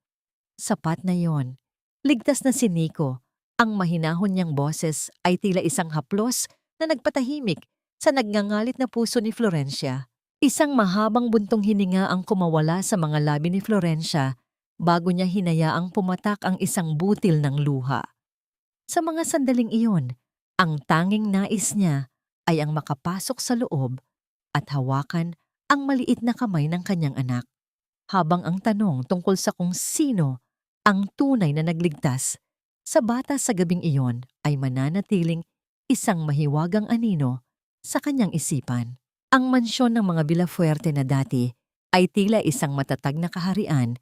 sapat na yon. Ligtas na si Nico." Ang mahinahon niyang boses ay tila isang haplos na nagpatahimik sa nagngangalit na puso ni Florencia. Isang mahabang buntong hininga ang kumawala sa mga labi ni Florencia bago niya hinayaang pumatak ang isang butil ng luha. Sa mga sandaling iyon, ang tanging nais niya ay ang makapasok sa loob at hawakan ang maliit na kamay ng kanyang anak. Habang ang tanong tungkol sa kung sino ang tunay na nagligtas sa bata sa gabing iyon ay mananatiling isang mahiwagang anino sa kanyang isipan. Ang mansyon ng mga Villafuerte na dati ay tila isang matatag na kaharian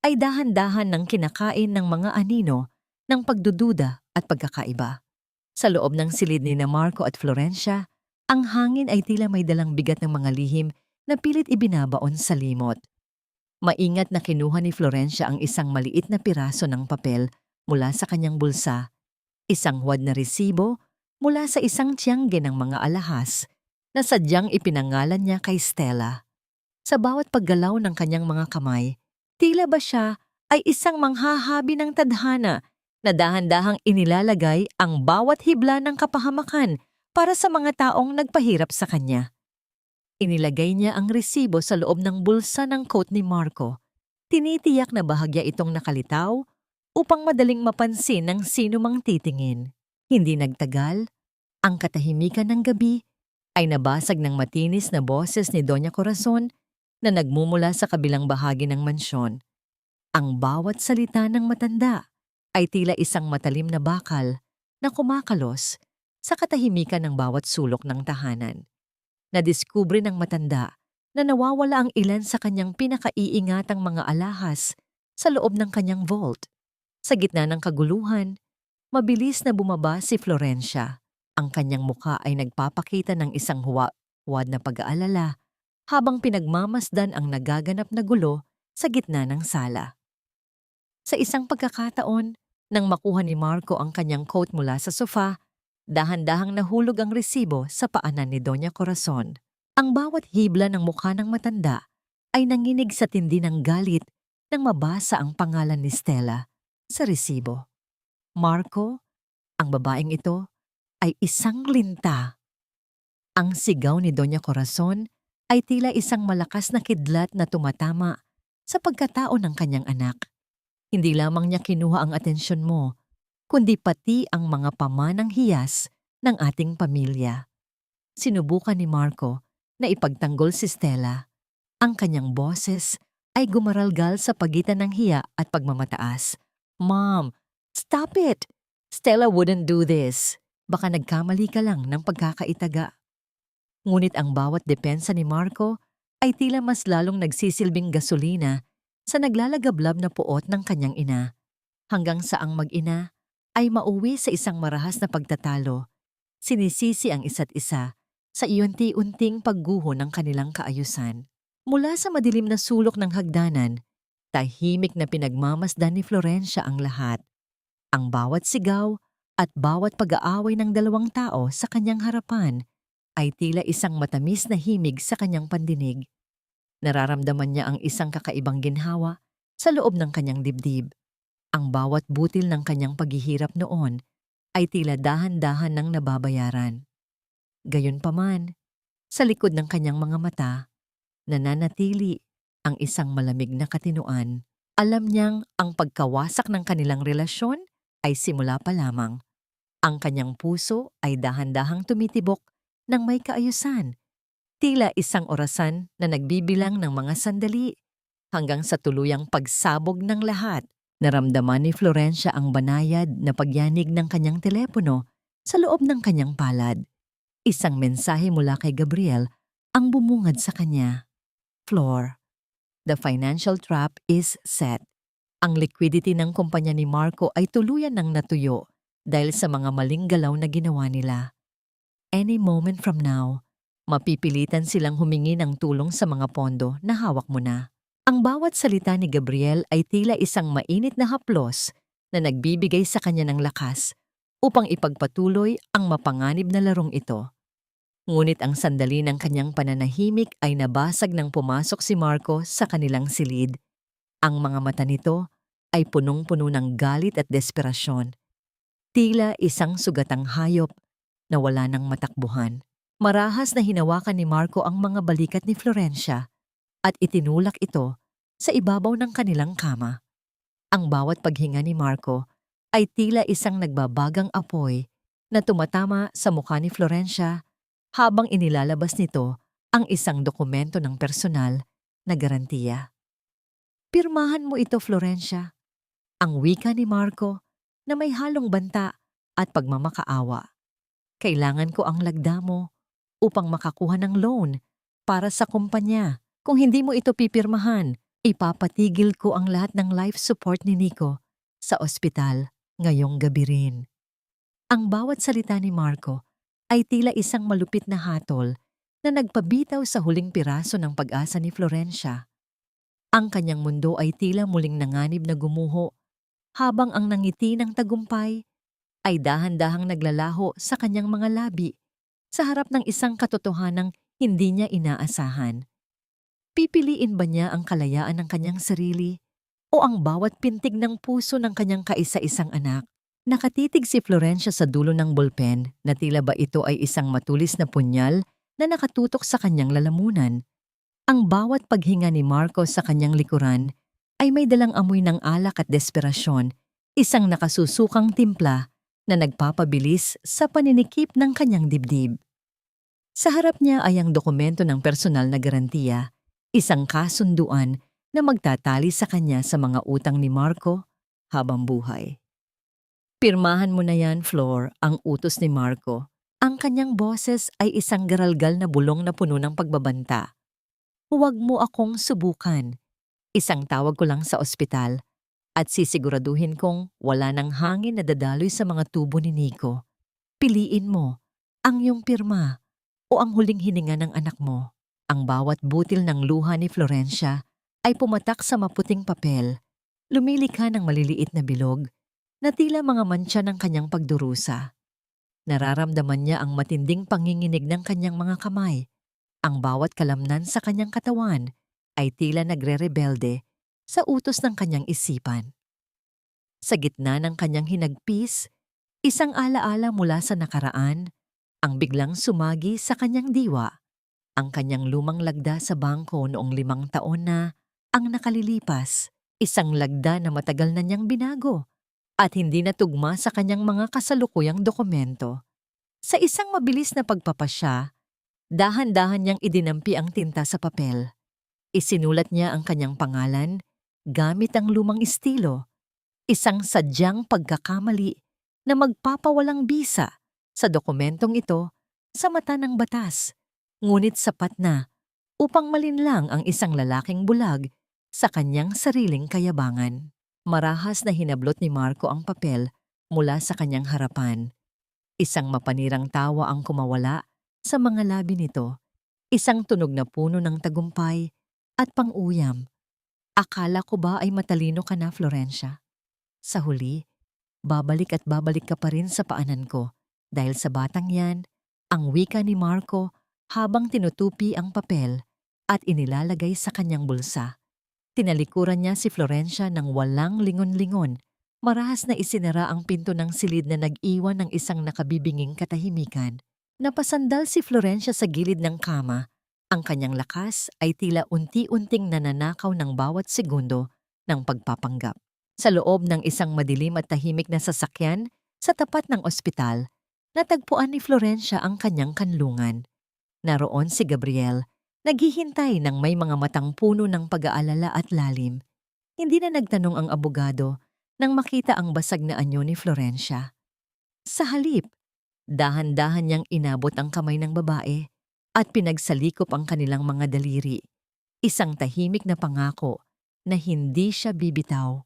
ay dahan-dahan ng kinakain ng mga anino ng pagdududa at pagkakaiba. Sa loob ng silid ni Marco at Florencia, ang hangin ay tila may dalang bigat ng mga lihim na pilit ibinabaon sa limot. Maingat na kinuha ni Florencia ang isang maliit na piraso ng papel mula sa kanyang bulsa, isang huwad na resibo mula sa isang tiyangge ng mga alahas na sadyang ipinangalan niya kay Stella. Sa bawat paggalaw ng kanyang mga kamay, tila ba siya ay isang manghahabi ng tadhana na dahan-dahang inilalagay ang bawat hibla ng kapahamakan para sa mga taong nagpahirap sa kanya. Inilagay niya ang resibo sa loob ng bulsa ng coat ni Marco. Tinitiyak na bahagya itong nakalitaw upang madaling mapansin ng sino mang titingin. Hindi nagtagal, Ang katahimikan ng gabi ay nabasag ng matinis na boses ni Doña Corazon na nagmumula sa kabilang bahagi ng mansyon. Ang bawat salita ng matanda ay tila isang matalim na bakal na kumakalos sa katahimikan ng bawat sulok ng tahanan. Nadiskubre ng matanda na nawawala ang ilan sa kanyang pinakaiingatang mga alahas sa loob ng kanyang vault. Sa gitna ng kaguluhan, mabilis na bumaba si Florencia. Ang kanyang mukha ay nagpapakita ng isang huwad na pag-aalala habang pinagmamasdan ang nagaganap na gulo sa gitna ng sala. Sa isang pagkakataon, nang makuha ni Marco ang kanyang coat mula sa sofa, dahan-dahang nahulog ang resibo sa paanan ni Doña Corazon. Ang bawat hibla ng mukha ng matanda ay nanginig sa tindi ng galit nang mabasa ang pangalan ni Stella sa resibo. Marco, ang babaeng ito, ay isang linta. Ang sigaw ni Doña Corazon ay tila isang malakas na kidlat na tumatama sa pagkatao ng kanyang anak. Hindi lamang niya kinuha ang atensyon mo, kundi pati ang mga pamanang hiyas ng ating pamilya. Sinubukan ni Marco na ipagtanggol si Stella. Ang kanyang boses ay gumaralgal sa pagitan ng hiya at pagmamataas. "Mom, stop it! Stella wouldn't do this. Baka nagkamali ka lang ng pagkakaitaga." Ngunit ang bawat depensa ni Marco ay tila mas lalong nagsisilbing gasolina sa naglalagablab na puot ng kanyang ina, hanggang sa ang mag-ina ay mauwi sa isang marahas na pagtatalo. Sinisisi ang isa't isa sa iunti-unting pagguho ng kanilang kaayusan. Mula sa madilim na sulok ng hagdanan, tahimik na pinagmamasdan ni Florencia ang lahat. Ang bawat sigaw at bawat pag-aaway ng dalawang tao sa kanyang harapan ay tila isang matamis na himig sa kanyang pandinig. Nararamdaman niya ang isang kakaibang ginhawa sa loob ng kanyang dibdib. Ang bawat butil ng kanyang paghihirap noon ay tila dahan-dahan ng nababayaran. Gayunpaman, sa likod ng kanyang mga mata, nananatili ang isang malamig na katinuan. Alam niyang ang pagkawasak ng kanilang relasyon ay simula pa lamang. Ang kanyang puso ay dahan-dahang tumitibok ng may kaayusan, tila isang orasan na nagbibilang ng mga sandali hanggang sa tuluyang pagsabog ng lahat. Naramdaman ni Florencia ang banayad na pagyanig ng kanyang telepono sa loob ng kanyang palad. Isang mensahe mula kay Gabriel ang bumungad sa kanya. "Flor, the financial trap is set." Ang liquidity ng kumpanya ni Marco ay tuluyan ng natuyo dahil sa mga maling galaw na ginawa nila. Any moment from now, mapipilitan silang humingi ng tulong sa mga pondo na hawak mo na. Ang bawat salita ni Gabriel ay tila isang mainit na haplos na nagbibigay sa kanya ng lakas upang ipagpatuloy ang mapanganib na larong ito. Ngunit ang sandali ng kanyang pananahimik ay nabasag nang pumasok si Marco sa kanilang silid. Ang mga mata nito ay punong-puno ng galit at desperasyon. Tila isang sugatang hayop na wala ng matakbuhan. Marahas na hinawakan ni Marco ang mga balikat ni Florencia at itinulak ito sa ibabaw ng kanilang kama. Ang bawat paghinga ni Marco ay tila isang nagbabagang apoy na tumatama sa mukha ni Florencia habang inilalabas nito ang isang dokumento ng personal na garantiya. "Pirmahan mo ito, Florencia." Ang wika ni Marco na may halong banta at pagmamakaawa. "Kailangan ko ang lagda mo upang makakuha ng loan para sa kumpanya. Kung hindi mo ito pipirmahan, ipapatigil ko ang lahat ng life support ni Nico sa ospital ngayong gabi rin." Ang bawat salita ni Marco ay tila isang malupit na hatol na nagpabitaw sa huling piraso ng pag-asa ni Florencia. Ang kanyang mundo ay tila muling nanganib na gumuho habang ang nangiti ng tagumpay ay dahan-dahang naglalaho sa kanyang mga labi sa harap ng isang katotohanang hindi niya inaasahan. Pipiliin ba niya ang kalayaan ng kanyang sarili o ang bawat pintig ng puso ng kanyang kaisa-isang anak? Nakatitig si Florencia sa dulo ng bulpen na tila ba ito ay isang matulis na punyal na nakatutok sa kanyang lalamunan. Ang bawat paghinga ni Marco sa kanyang likuran ay may dalang amoy ng alak at desperasyon, isang nakasusukang timpla na nagpapabilis sa paninikip ng kanyang dibdib. Sa harap niya ay ang dokumento ng personal na garantiya, isang kasunduan na magtatali sa kanya sa mga utang ni Marco habang buhay. Pirmahan mo na yan, Flor, ang utos ni Marco. Ang kanyang boses ay isang garalgal na bulong na puno ng pagbabanta. Huwag mo akong subukan. Isang tawag ko lang sa ospital at sisiguraduhin kong wala ng hangin na dadaloy sa mga tubo ni Nico. Piliin mo ang iyong pirma o ang huling hininga ng anak mo. Ang bawat butil ng luha ni Florencia ay pumatak sa maputing papel. Lumilikha ng maliliit na bilog na tila mga mantsa ng kanyang pagdurusa. Nararamdaman niya ang matinding panginginig ng kanyang mga kamay. Ang bawat kalamnan sa kanyang katawan ay tila nagre-rebelde sa utos ng kanyang isipan. Sa gitna ng kanyang hinagpis, isang alaala mula sa nakaraan ang biglang sumagi sa kanyang diwa. Ang kanyang lumang lagda sa bangko noong 5 taon na ang nakalilipas, isang lagda na matagal na niyang binago at hindi natugma sa kanyang mga kasalukuyang dokumento. Sa isang mabilis na pagpapasya, dahan-dahan niyang idinampi ang tinta sa papel. Isinulat niya ang kanyang pangalan gamit ang lumang estilo, isang sadyang pagkakamali na magpapawalang bisa sa dokumentong ito sa mata ng batas, ngunit sapat na upang malinlang ang isang lalaking bulag sa kanyang sariling kayabangan. Marahas na hinablot ni Marco ang papel mula sa kanyang harapan. Isang mapanirang tawa ang kumawala sa mga labi nito, isang tunog na puno ng tagumpay at pang-uyam. Akala ko ba ay matalino ka na, Florencia? Sa huli, babalik at babalik ka pa rin sa paanan ko dahil sa batang yan, ang wika ni Marco habang tinutupi ang papel at inilalagay sa kanyang bulsa. Tinalikuran niya si Florencia ng walang lingon-lingon. Marahas na isinara ang pinto ng silid na nag-iwan ng isang nakabibinging katahimikan. Napasandal si Florencia sa gilid ng kama. Ang kanyang lakas ay tila unti-unting nananakaw ng bawat segundo ng pagpapanggap. Sa loob ng isang madilim at tahimik na sasakyan sa tapat ng ospital, natagpuan ni Florencia ang kanyang kanlungan. Naroon si Gabriel, naghihintay ng may mga matang puno ng pag-aalala at lalim. Hindi na nagtanong ang abogado nang makita ang basag na anyo ni Florencia. Sa halip, dahan-dahan niyang inabot ang kamay ng babae at pinagsalikop ang kanilang mga daliri. Isang tahimik na pangako na hindi siya bibitaw.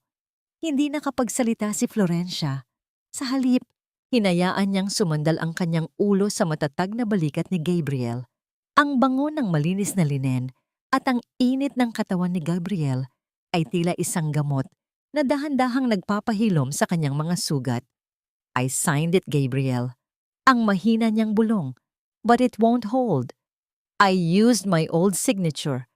Hindi nakapagsalita si Florencia. Sa halip, hinayaan niyang sumandal ang kanyang ulo sa matatag na balikat ni Gabriel. Ang bango ng malinis na linen at ang init ng katawan ni Gabriel ay tila isang gamot na dahan-dahang nagpapahilom sa kanyang mga sugat. I signed it, Gabriel. Ang mahina niyang bulong, but it won't hold. I used my old signature.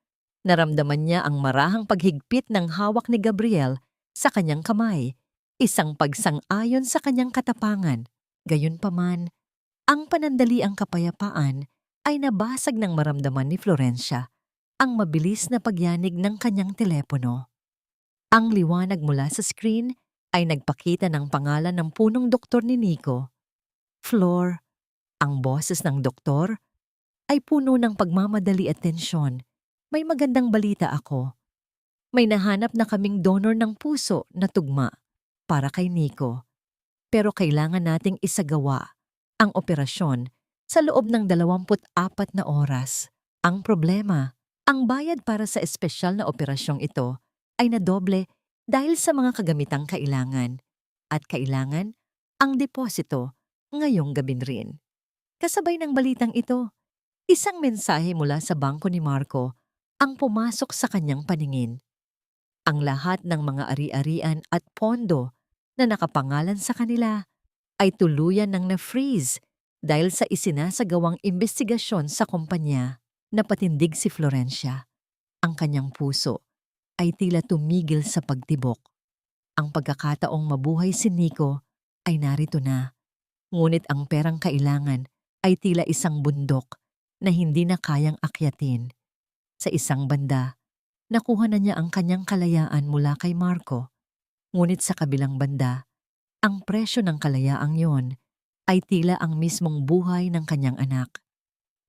Naramdaman niya ang marahang paghigpit ng hawak ni Gabriel sa kanyang kamay, isang pagsang-ayon sa kanyang katapangan. Gayunpaman, ang panandaliang kapayapaan ay nabasag ng maramdaman ni Florencia, ang mabilis na pagyanig ng kanyang telepono. Ang liwanag mula sa screen ay nagpakita ng pangalan ng punong doktor ni Nico. Flor, ang boses ng doktor, ay puno ng pagmamadali at tensyon. May magandang balita ako. May nahanap na kaming donor ng puso na tugma para kay Nico. Pero kailangan nating isagawa ang operasyon sa loob ng 24 na oras. Ang problema, ang bayad para sa espesyal na operasyong ito ay nadoble dahil sa mga kagamitang kailangan. At kailangan ang deposito ngayong gabi rin. Kasabay ng balitang ito, isang mensahe mula sa bangko ni Marco ang pumasok sa kanyang paningin. Ang lahat ng mga ari-arian at pondo na nakapangalan sa kanila ay tuluyan ng na-freeze dahil sa isinasagawang imbestigasyon sa kumpanya. Napatindig si Florencia. Ang kanyang puso ay tila tumigil sa pagtibok. Ang pagkakataong mabuhay si Nico ay narito na. Ngunit ang perang kailangan ay tila isang bundok na hindi na kayang akyatin. Sa isang banda, nakuha na niya ang kanyang kalayaan mula kay Marco. Ngunit sa kabilang banda, Ang presyo ng kalayaang yon ay tila ang mismong buhay ng kanyang anak.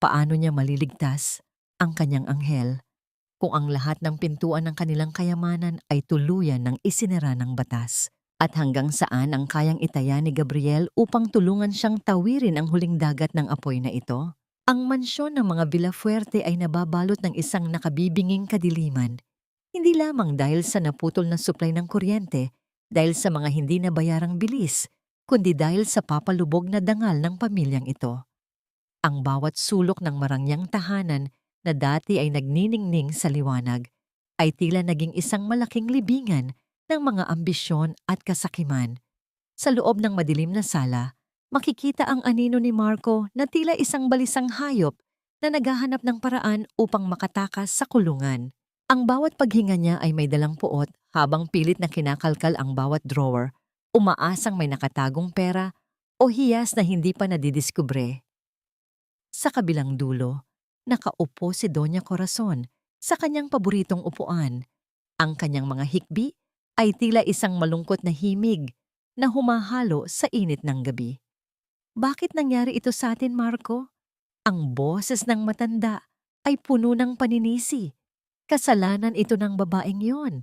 Paano niya maliligtas ang kanyang anghel kung ang lahat ng pintuan ng kanilang kayamanan ay tuluyan ng isinara ng batas? At hanggang saan ang kayang itaya ni Gabriel upang tulungan siyang tawirin ang huling dagat ng apoy na ito? Ang mansyon ng mga Villafuerte ay nababalot ng isang nakabibinging kadiliman, hindi lamang dahil sa naputol na supply ng kuryente, dahil sa mga hindi nabayarang bilis, kundi dahil sa papalubog na dangal ng pamilyang ito. Ang bawat sulok ng marangyang tahanan na dati ay nagniningning sa liwanag ay tila naging isang malaking libingan ng mga ambisyon at kasakiman. Sa loob ng madilim na sala, makikita ang anino ni Marco na tila isang balisang hayop na naghahanap ng paraan upang makatakas sa kulungan. Ang bawat paghinga niya ay may dalang puot habang pilit na kinakalkal ang bawat drawer, umaasang may nakatagong pera o hiyas na hindi pa nadidiskubre. Sa kabilang dulo, nakaupo si Doña Corazon sa kanyang paboritong upuan. Ang kanyang mga hikbi ay tila isang malungkot na himig na humahalo sa init ng gabi. Bakit nangyari ito sa atin, Marco? Ang boses ng matanda ay puno ng paninisi. Kasalanan ito ng babaeng yon.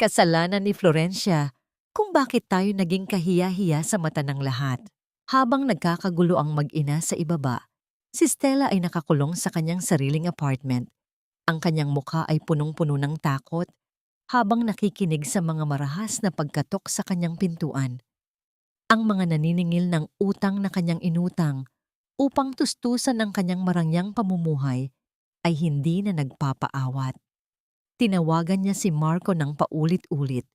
Kasalanan ni Florencia kung bakit tayo naging kahiya-hiya sa mata ng lahat. Habang nagkakagulo ang mag-ina sa ibaba, si Stella ay nakakulong sa kanyang sariling apartment. Ang kanyang mukha ay punong-puno ng takot habang nakikinig sa mga marahas na pagkatok sa kanyang pintuan. Ang mga naniningil ng utang na kanyang inutang upang tustusan ang kanyang marangyang pamumuhay ay hindi na nagpapaawat. Tinawagan niya si Marco ng paulit-ulit,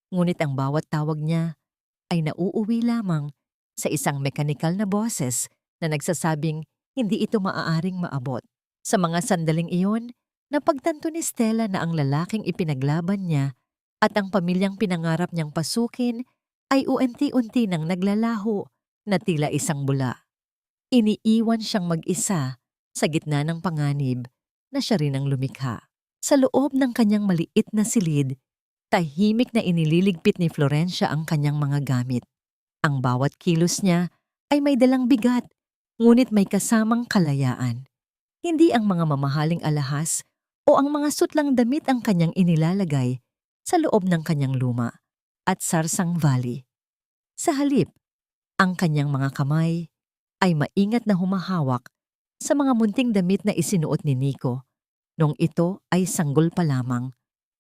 ngunit ang bawat tawag niya ay nauuwi lamang sa isang mekanikal na boses na nagsasabing hindi ito maaaring maabot. Sa mga sandaling iyon, napagtanto ni Stella na ang lalaking ipinaglaban niya at ang pamilyang pinangarap niyang pasukin ay unti-unti nang naglalaho na tila isang bula. Iniiwan siyang mag-isa sa gitna ng panganib na siya rin ang lumikha. Sa loob ng kanyang maliit na silid, tahimik na inililigpit ni Florencia ang kanyang mga gamit. Ang bawat kilos niya ay may dalang bigat, ngunit may kasamang kalayaan. Hindi ang mga mamahaling alahas o ang mga sutlang damit ang kanyang inilalagay sa loob ng kanyang luma at sarsang valley. Sa halip, ang kanyang mga kamay ay maingat na humahawak sa mga munting damit na isinuot ni Nico nung ito ay sanggol pa lamang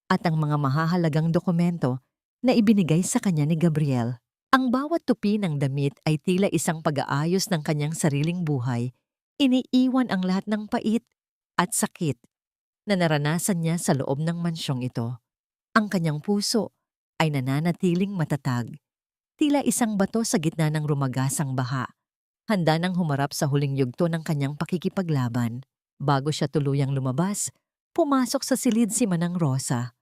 at ang mga mahahalagang dokumento na ibinigay sa kanya ni Gabriel. Ang bawat tupi ng damit ay tila isang pag-aayos ng kanyang sariling buhay. Iniiwan ang lahat ng pait at sakit na naranasan niya sa loob ng mansyong ito. Ang kanyang puso ay nananatiling matatag, tila isang bato sa gitna ng rumagasang baha, handa nang humarap sa huling yugto ng kanyang pakikipaglaban. Bago siya tuluyang lumabas, pumasok sa silid si Manang Rosa.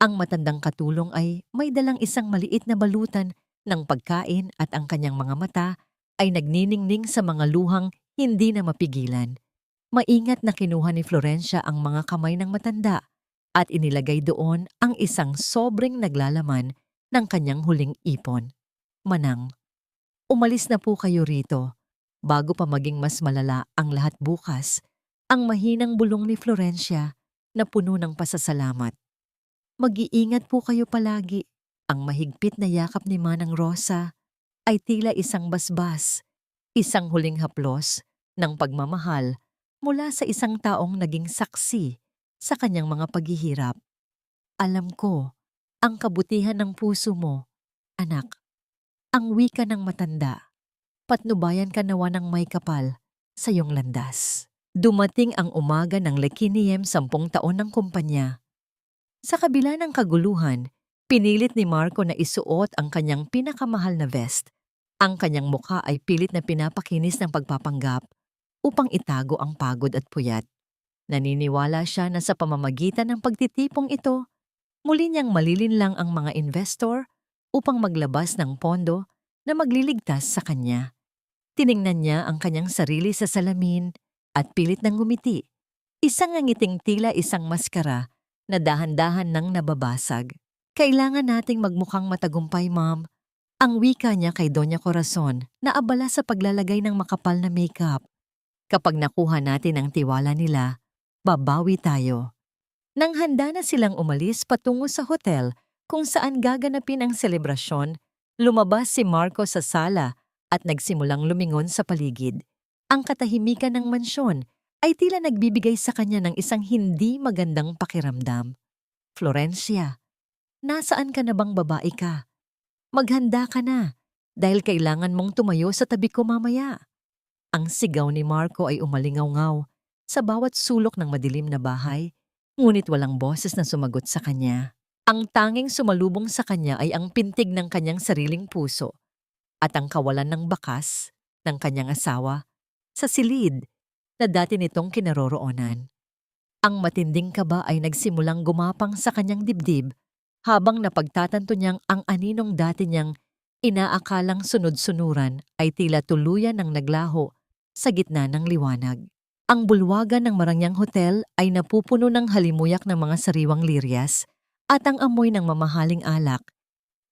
Ang matandang katulong ay may dalang isang maliit na balutan ng pagkain at ang kanyang mga mata ay nagniningning sa mga luhang hindi na mapigilan. Maingat na kinuha ni Florencia ang mga kamay ng matanda at inilagay doon ang isang sobrang naglalaman ng kanyang huling ipon. Manang, umalis na po kayo rito bago pa maging mas malala ang lahat bukas. Ang mahinang bulong ni Florencia na puno ng pasasalamat. Mag-iingat po kayo palagi. Ang mahigpit na yakap ni Manang Rosa ay tila isang basbas, isang huling haplos ng pagmamahal mula sa isang taong naging saksi sa kanyang mga paghihirap. Alam ko ang kabutihan ng puso mo, anak. Ang wika ng matanda. Patnubayan ka nawa ng may kapal sa iyong landas. Dumating ang umaga ng Lekiniem 10 taon ng kumpanya. Sa kabila ng kaguluhan, pinilit ni Marco na isuot ang kanyang pinakamahal na vest. Ang kanyang mukha ay pilit na pinapakinis ng pagpapanggap upang itago ang pagod at puyat. Naniniwala siya na sa pamamagitan ng pagtitipong ito, muli niyang malilinlang ang mga investor upang maglabas ng pondo na magliligtas sa kanya. Tiningnan niya ang kanyang sarili sa salamin at pilit nang ngumiti. Isang ngiting tila isang maskara na dahan-dahan nang nababasag. Kailangan nating magmukhang matagumpay, Ma'am. Ang wika niya kay Doña Corazon na abala sa paglalagay ng makapal na makeup. Kapag nakuha natin ang tiwala nila, babawi tayo. Nang handa na silang umalis patungo sa hotel kung saan gaganapin ang selebrasyon, lumabas si Marco sa sala at nagsimulang lumingon sa paligid. Ang katahimikan ng mansyon ay tila nagbibigay sa kanya ng isang hindi magandang pakiramdam. Florencia, nasaan ka na bang babae ka? Maghanda ka na dahil kailangan mong tumayo sa tabi ko mamaya. Ang sigaw ni Marco ay umalingaw-ngaw sa bawat sulok ng madilim na bahay, ngunit walang boses na sumagot sa kanya. Ang tanging sumalubong sa kanya ay ang pintig ng kanyang sariling puso at ang kawalan ng bakas ng kanyang asawa sa silid na dati nitong kinaroroonan. Ang matinding kaba ay nagsimulang gumapang sa kanyang dibdib habang napagtatanto niyang ang aninong dati niyang inaakalang sunod-sunuran ay tila tuluyan ng naglaho sa gitna ng liwanag. Ang bulwagan ng marangyang hotel ay napupuno ng halimuyak ng mga sariwang liryas at ang amoy ng mamahaling alak,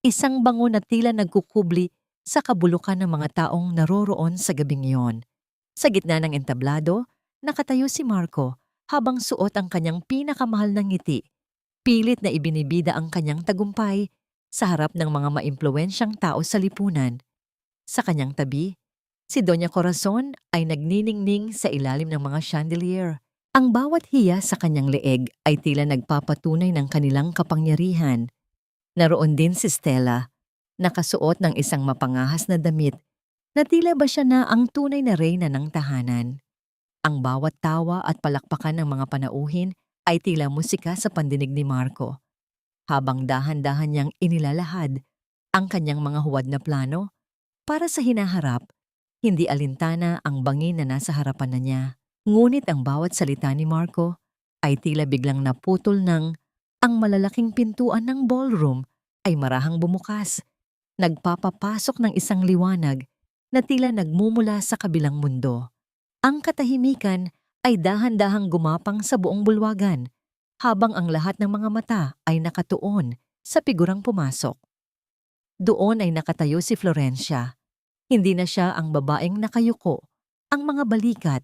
isang bango na tila nagkukubli sa kabulukan ng mga taong naroroon sa gabing iyon. Sa gitna ng entablado, nakatayo si Marco habang suot ang kanyang pinakamahal na ngiti. Pilit na ibinibida ang kanyang tagumpay sa harap ng mga maimpluwensyang tao sa lipunan. Sa kanyang tabi, si Doña Corazon ay nagniningning sa ilalim ng mga chandelier. Ang bawat hiya sa kanyang leeg ay tila nagpapatunay ng kanilang kapangyarihan. Naroon din si Stella, nakasuot ng isang mapangahas na damit na tila ba siya na ang tunay na reyna ng tahanan. Ang bawat tawa at palakpakan ng mga panauhin ay tila musika sa pandinig ni Marco. Habang dahan-dahan niyang inilalahad ang kanyang mga huwad na plano para sa hinaharap, hindi alintana ang bangin na nasa harapan na niya. Ngunit ang bawat salita ni Marco ay tila biglang naputol ng ang malalaking pintuan ng ballroom ay marahang bumukas, nagpapapasok ng isang liwanag na tila nagmumula sa kabilang mundo. Ang katahimikan ay dahan-dahang gumapang sa buong bulwagan habang ang lahat ng mga mata ay nakatuon sa figurang pumasok. Doon ay nakatayo si Florencia. Hindi na siya ang babaeng nakayuko, ang mga balikat,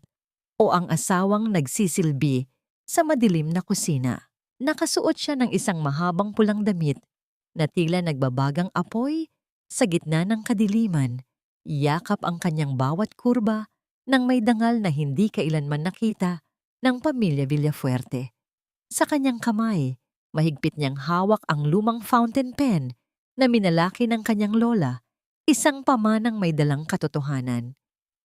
o ang asawang nagsisilbi sa madilim na kusina. Nakasuot siya ng isang mahabang pulang damit na tila nagbabagang apoy sa gitna ng kadiliman. Yakap ang kanyang bawat kurba nang may dangal na hindi kailanman nakita ng pamilya Villafuerte. Sa kanyang kamay, mahigpit niyang hawak ang lumang fountain pen na minalaki ng kanyang lola, isang pamanang may dalang katotohanan.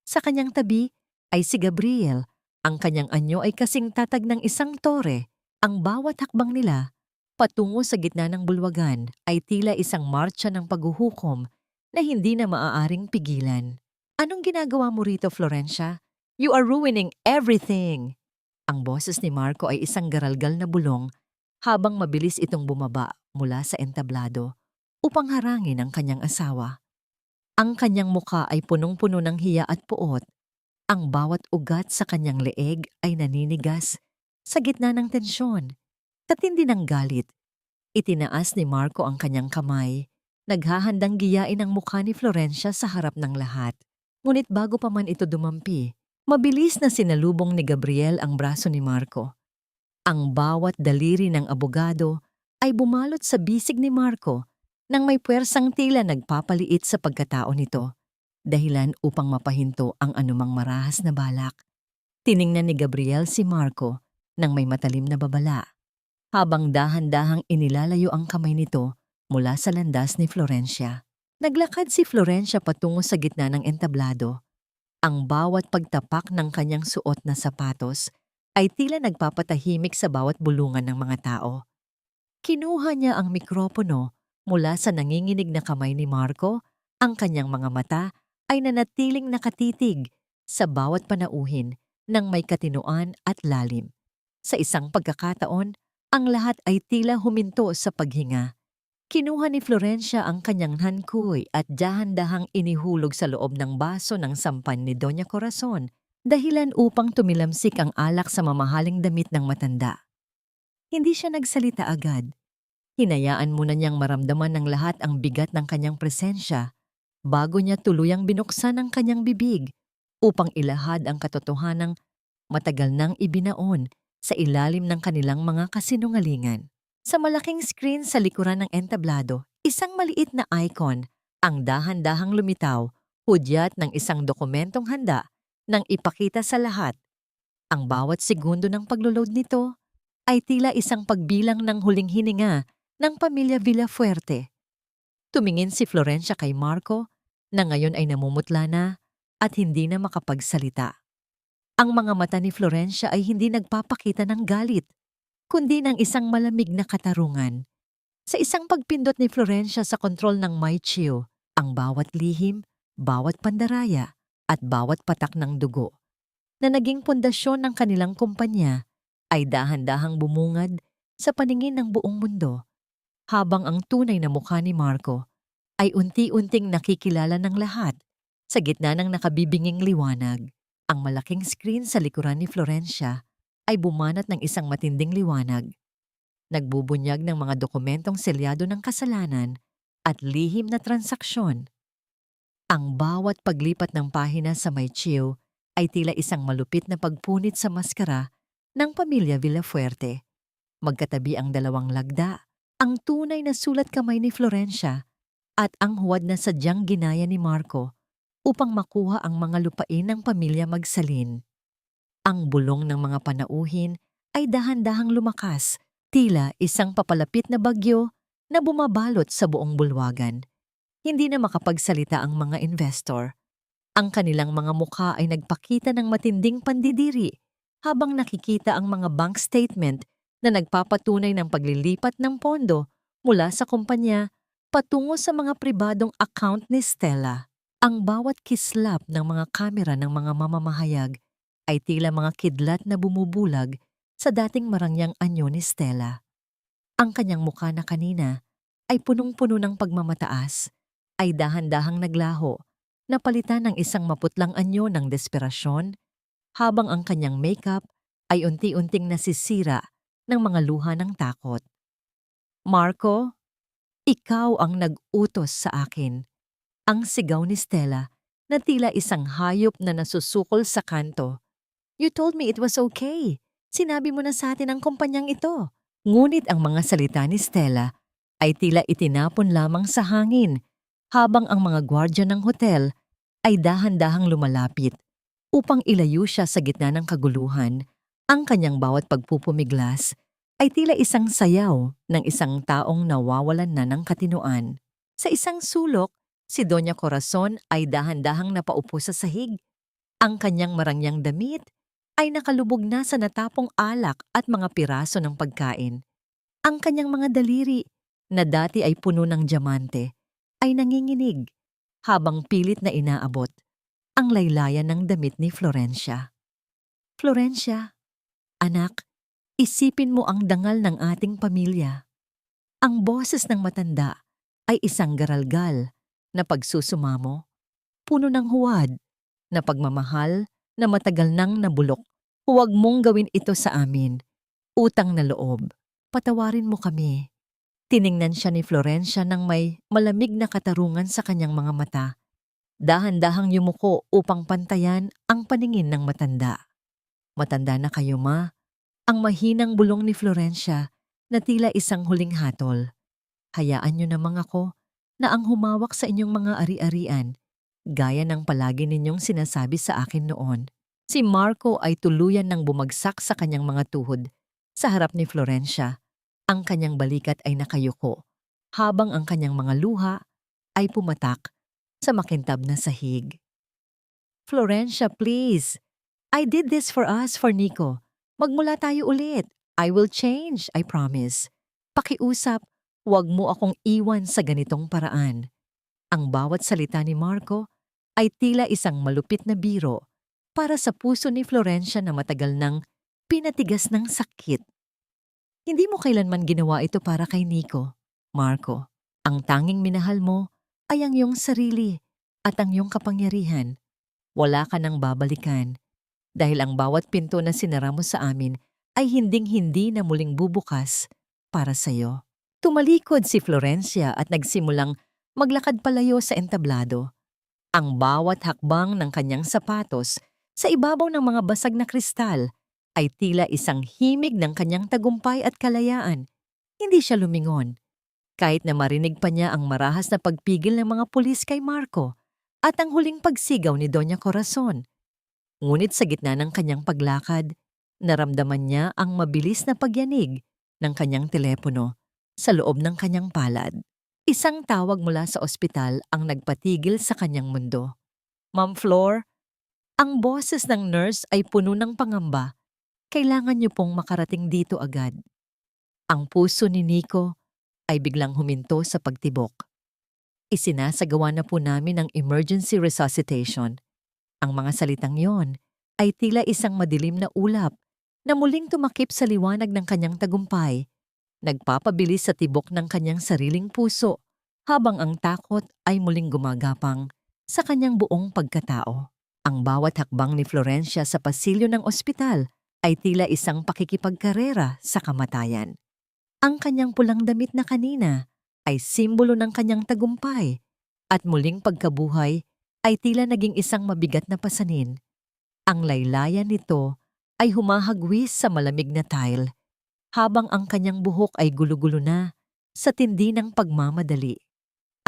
Sa kanyang tabi ay si Gabriel. Ang kanyang anyo ay kasing tatag ng isang tore. Ang bawat hakbang nila patungo sa gitna ng bulwagan ay tila isang martsa ng paghuhukom na hindi na maaaring pigilan. Anong ginagawa mo rito, Florencia? You are ruining everything! Ang boses ni Marco ay isang garalgal na bulong habang mabilis itong bumaba mula sa entablado upang harangin ang kanyang asawa. Ang kanyang muka ay punong-puno ng hiya at puot. Ang bawat ugat sa kanyang leeg ay naninigas sa gitna ng tensyon. Katindi ng galit, itinaas ni Marco ang kanyang kamay, naghahandang giyain ang mukha ni Florencia sa harap ng lahat. Ngunit bago pa man ito dumampi, mabilis na sinalubong ni Gabriel ang braso ni Marco. Ang bawat daliri ng abogado ay bumalot sa bisig ni Marco nang may puwersang tila nagpapaliit sa pagkatao nito, dahilan upang mapahinto ang anumang marahas na balak. Tiningnan ni Gabriel si Marco nang may matalim na babala, habang dahan-dahang inilalayo ang kamay nito mula sa landas ni Florencia. Naglakad si Florencia patungo sa gitna ng entablado. Ang bawat pagtapak ng kanyang suot na sapatos ay tila nagpapatahimik sa bawat bulungan ng mga tao. Kinuha niya ang mikropono mula sa nanginginig na kamay ni Marco. Ang kanyang mga mata ay nanatiling nakatitig sa bawat panauhin ng may katinoan at lalim. Sa isang pagkakataon, ang lahat ay tila huminto sa paghinga. Kinuha ni Florencia ang kanyang hankoy at dahan-dahang inihulog sa loob ng baso ng sampan ni Doña Corazon, dahilan upang tumilamsik ang alak sa mamahaling damit ng matanda. Hindi siya nagsalita agad. Hinayaan muna niyang maramdaman ng lahat ang bigat ng kanyang presensya bago niya tuluyang binuksan ang kanyang bibig upang ilahad ang katotohanang matagal nang ibinaon sa ilalim ng kanilang mga kasinungalingan. Sa malaking screen sa likuran ng entablado, isang maliit na icon ang dahan-dahang lumitaw, hudyat ng isang dokumentong handa nang ipakita sa lahat. Ang bawat segundo ng paglo-load nito ay tila isang pagbilang ng huling hininga ng pamilya Villafuerte. Tumingin si Florencia kay Marco na ngayon ay namumutla na at hindi na makapagsalita. Ang mga mata ni Florencia ay hindi nagpapakita ng galit, kundi ng isang malamig na katarungan. Sa isang pagpindot ni Florencia sa kontrol ng Maichio, ang bawat lihim, bawat pandaraya, at bawat patak ng dugo na naging pundasyon ng kanilang kumpanya ay dahan-dahang bumungad sa paningin ng buong mundo, habang ang tunay na mukha ni Marco ay unti-unting nakikilala ng lahat sa gitna ng nakabibinging liwanag. Ang malaking screen sa likuran ni Florencia ay bumanat ng isang matinding liwanag. Nagbubunyag ng mga dokumentong selyado ng kasalanan at lihim na transaksyon. Ang bawat paglipat ng pahina sa Maichio ay tila isang malupit na pagpunit sa maskara ng pamilya Villafuerte. Magkatabi ang dalawang lagda, ang tunay na sulat kamay ni Florencia at ang huwad na sadyang ginaya ni Marco upang makuha ang mga lupain ng pamilya Magsalin. Ang bulong ng mga panauhin ay dahan-dahang lumakas, tila isang papalapit na bagyo na bumabalot sa buong bulwagan. Hindi na makapagsalita ang mga investor. Ang kanilang mga mukha ay nagpakita ng matinding pandidiri habang nakikita ang mga bank statement na nagpapatunay ng paglilipat ng pondo mula sa kumpanya patungo sa mga pribadong account ni Stella. Ang bawat kislap ng mga kamera ng mga mamamahayag ay tila mga kidlat na bumubulag sa dating marangyang anyo ni Stella. Ang kanyang mukha na kanina ay punong-puno ng pagmamataas, ay dahan-dahang naglaho, napalitan ng isang maputlang anyo ng desperasyon, habang ang kanyang makeup ay unti-unting nasisira ng mga luha ng takot. Marco, ikaw ang nag-utos sa akin. Ang sigaw ni Stella na tila isang hayop na nasusukol sa kanto. You told me it was okay. Sinabi mo na sa atin ang kumpanyang ito. Ngunit ang mga salita ni Stella ay tila itinapon lamang sa hangin habang ang mga gwardya ng hotel ay dahan-dahang lumalapit upang ilayo siya sa gitna ng kaguluhan. Ang kanyang bawat pagpupumiglas ay tila isang sayaw ng isang taong nawawalan na ng katinoan. Sa isang sulok, si Doña Corazon ay dahan-dahang napaupo sa sahig. Ang kanyang marangyang damit ay nakalubog na sa natapong alak at mga piraso ng pagkain. Ang kanyang mga daliri, na dati ay puno ng diamante, ay nanginginig habang pilit na inaabot ang laylayan ng damit ni Florencia. Florencia, anak, isipin mo ang dangal ng ating pamilya. Ang boses ng matanda ay isang garalgal na pagsusumamo, puno ng huwad, na pagmamahal na matagal nang nabulok. Huwag mong gawin ito sa amin. Utang na loob. Patawarin mo kami. Tiningnan siya ni Florencia nang may malamig na katarungan sa kanyang mga mata. Dahan-dahang yumuko upang pantayan ang paningin ng matanda. Matanda na kayo, ma. Ang mahinang bulong ni Florencia na tila isang huling hatol. Hayaan niyo namang ako na ang humawak sa inyong mga ari-arian, gaya ng palagi ninyong sinasabi sa akin noon. Si Marco ay tuluyan ng bumagsak sa kanyang mga tuhod sa harap ni Florencia. Ang kanyang balikat ay nakayuko, habang ang kanyang mga luha ay pumatak sa makintab na sahig. Florencia, please. I did this for us, for Nico. Magmula tayo ulit. I will change, I promise. Pakiusap, huwag mo akong iwan sa ganitong paraan. Ang bawat salita ni Marco ay tila isang malupit na biro para sa puso ni Florencia na matagal nang pinatigas ng sakit. Hindi mo kailanman ginawa ito para kay Nico, Marco. Ang tanging minahal mo ay ang iyong sarili at ang iyong kapangyarihan. Wala ka nang babalikan dahil ang bawat pinto na sinara mo sa amin ay hinding-hindi na muling bubukas para sa iyo. Tumalikod si Florencia at nagsimulang maglakad palayo sa entablado. Ang bawat hakbang ng kanyang sapatos sa ibabaw ng mga basag na kristal ay tila isang himig ng kanyang tagumpay at kalayaan. Hindi siya lumingon, kahit na marinig pa niya ang marahas na pagpigil ng mga pulis kay Marco at ang huling pagsigaw ni Doña Corazon. Ngunit sa gitna ng kanyang paglakad, naramdaman niya ang mabilis na pagyanig ng kanyang telepono sa loob ng kanyang palad. Isang tawag mula sa ospital ang nagpatigil sa kanyang mundo. "Ma'am Flor, ang boses ng nurse ay puno ng pangamba. Kailangan niyo pong makarating dito agad." Ang puso ni Nico ay biglang huminto sa pagtibok. "Isinasagawa na po namin ang emergency resuscitation." Ang mga salitang yon ay tila isang madilim na ulap na muling tumakip sa liwanag ng kanyang tagumpay, nagpapabilis sa tibok ng kanyang sariling puso habang ang takot ay muling gumagapang sa kanyang buong pagkatao. Ang bawat hakbang ni Florencia sa pasilyo ng ospital ay tila isang pakikipagkarera sa kamatayan. Ang kanyang pulang damit na kanina ay simbolo ng kanyang tagumpay at muling pagkabuhay ay tila naging isang mabigat na pasanin. Ang laylayan nito ay humahagwis sa malamig na tile habang ang kanyang buhok ay gulo-gulo na sa tindi ng pagmamadali.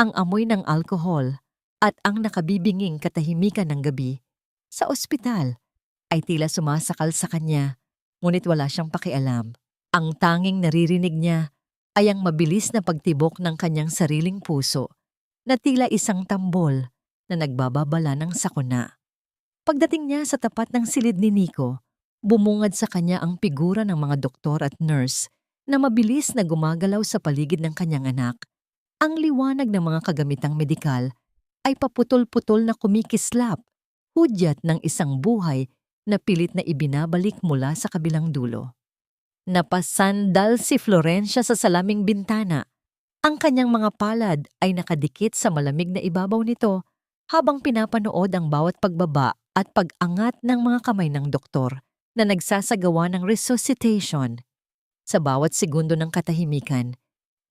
Ang amoy ng alkohol at ang nakabibinging katahimikan ng gabi sa ospital ay tila sumasakal sa kanya, ngunit wala siyang pakialam. Ang tanging naririnig niya ay ang mabilis na pagtibok ng kanyang sariling puso na tila isang tambol na nagbababala ng sakuna. Pagdating niya sa tapat ng silid ni Nico, bumungad sa kanya ang figura ng mga doktor at nurse na mabilis na gumagalaw sa paligid ng kanyang anak. Ang liwanag ng mga kagamitang medikal ay paputol-putol na kumikislap, hudyat ng isang buhay na pilit na ibinabalik mula sa kabilang dulo. Napasandal si Florencia sa salaming bintana. Ang kanyang mga palad ay nakadikit sa malamig na ibabaw nito habang pinapanood ang bawat pagbaba at pag-angat ng mga kamay ng doktor na nagsasagawa ng resuscitation. Sa bawat segundo ng katahimikan,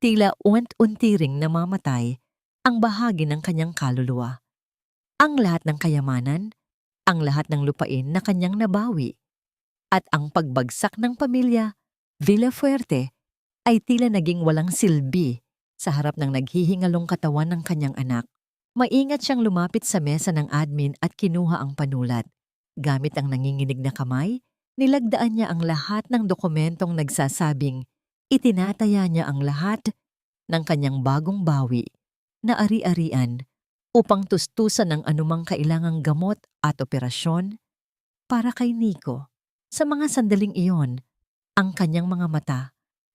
tila unti ring namamatay ang bahagi ng kanyang kaluluwa. Ang lahat ng kayamanan, ang lahat ng lupain na kanyang nabawi, at ang pagbagsak ng pamilya Villafuerte ay tila naging walang silbi sa harap ng naghihingalong katawan ng kanyang anak. Maingat siyang lumapit sa mesa ng admin at kinuha ang panulat. Gamit ang nanginginig na kamay, nilagdaan niya ang lahat ng dokumentong nagsasabing itinataya niya ang lahat ng kanyang bagong bawi na ari-arian upang tustusan ng anumang kailangang gamot at operasyon para kay Nico. Sa mga sandaling iyon, ang kanyang mga mata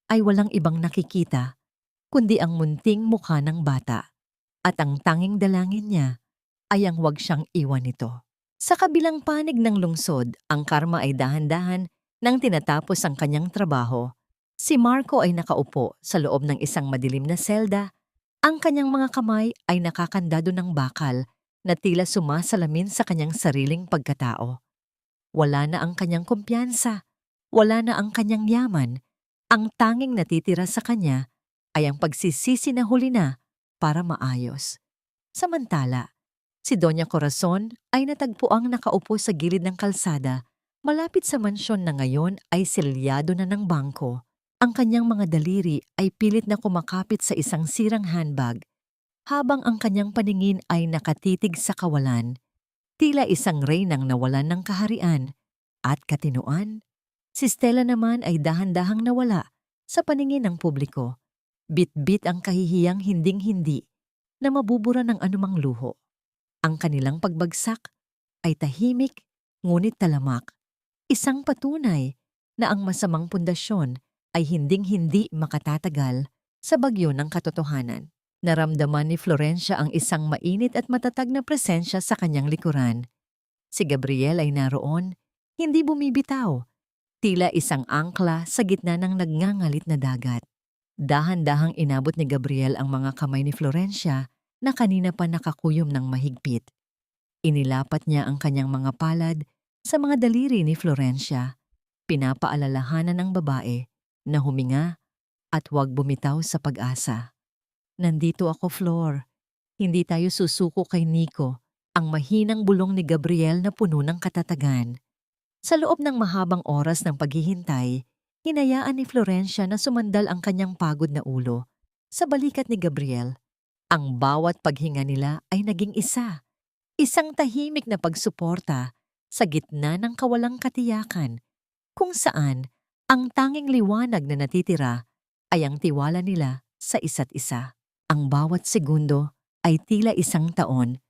ay walang ibang nakikita kundi ang munting mukha ng bata at ang tanging dalangin niya ay ang huwag siyang iwan nito. Sa kabilang panig ng lungsod, ang Karma ay dahan-dahan nang tinatapos ang kanyang trabaho. Si Marco ay nakaupo sa loob ng isang madilim na selda. Ang kanyang mga kamay ay nakakandado ng bakal na tila sumasalamin sa kanyang sariling pagkatao. Wala na ang kanyang kumpiyansa. Wala na ang kanyang yaman. Ang tanging natitira sa kanya ay ang pagsisisi na huli na para maayos. Samantala, si Doña Corazon ay natagpuang nakaupo sa gilid ng kalsada malapit sa mansyon na ngayon ay selyado na ng bangko. Ang kanyang mga daliri ay pilit na kumakapit sa isang sirang handbag habang ang kanyang paningin ay nakatitig sa kawalan. Tila isang reynang nawalan ng kaharian at katinuan. Si Stella naman ay dahan-dahang nawala sa paningin ng publiko. Bit-bit ang kahihiyang hinding-hindi na mabubura ng anumang luho. Ang kanilang pagbagsak ay tahimik ngunit talamak. Isang patunay na ang masamang pundasyon ay hinding-hindi makatatagal sa bagyo ng katotohanan. Naramdaman ni Florencia ang isang mainit at matatag na presensya sa kanyang likuran. Si Gabriel ay naroon, hindi bumibitaw. Tila isang angkla sa gitna ng nagngangalit na dagat. Dahan-dahang inabot ni Gabriel ang mga kamay ni Florencia na kanina pa nakakuyom ng mahigpit. Inilapat niya ang kanyang mga palad sa mga daliri ni Florencia. Pinapaalalahanan ng babae na huminga at huwag bumitaw sa pag-asa. Nandito ako, Flor. Hindi tayo susuko kay Nico, ang mahinang bulong ni Gabriel na puno ng katatagan. Sa loob ng mahabang oras ng paghihintay, hinayaan ni Florencia na sumandal ang kanyang pagod na ulo sa balikat ni Gabriel. Ang bawat paghinga nila ay naging isa. Isang tahimik na pagsuporta sa gitna ng kawalang katiyakan, kung saan ang tanging liwanag na natitira ay ang tiwala nila sa isa't isa. Ang bawat segundo ay tila isang taon,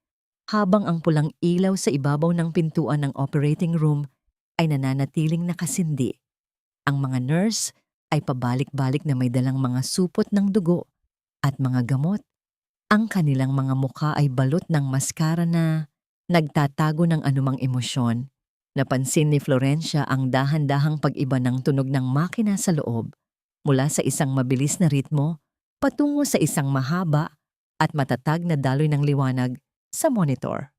habang ang pulang ilaw sa ibabaw ng pintuan ng operating room ay nananatiling nakasindi. Ang mga nurse ay pabalik-balik na may dalang mga supot ng dugo at mga gamot. Ang kanilang mga mukha ay balot ng maskara na nagtatago ng anumang emosyon. Napansin ni Florencia ang dahan-dahang pag-iba ng tunog ng makina sa loob, mula sa isang mabilis na ritmo patungo sa isang mahaba at matatag na daloy ng liwanag sa monitor.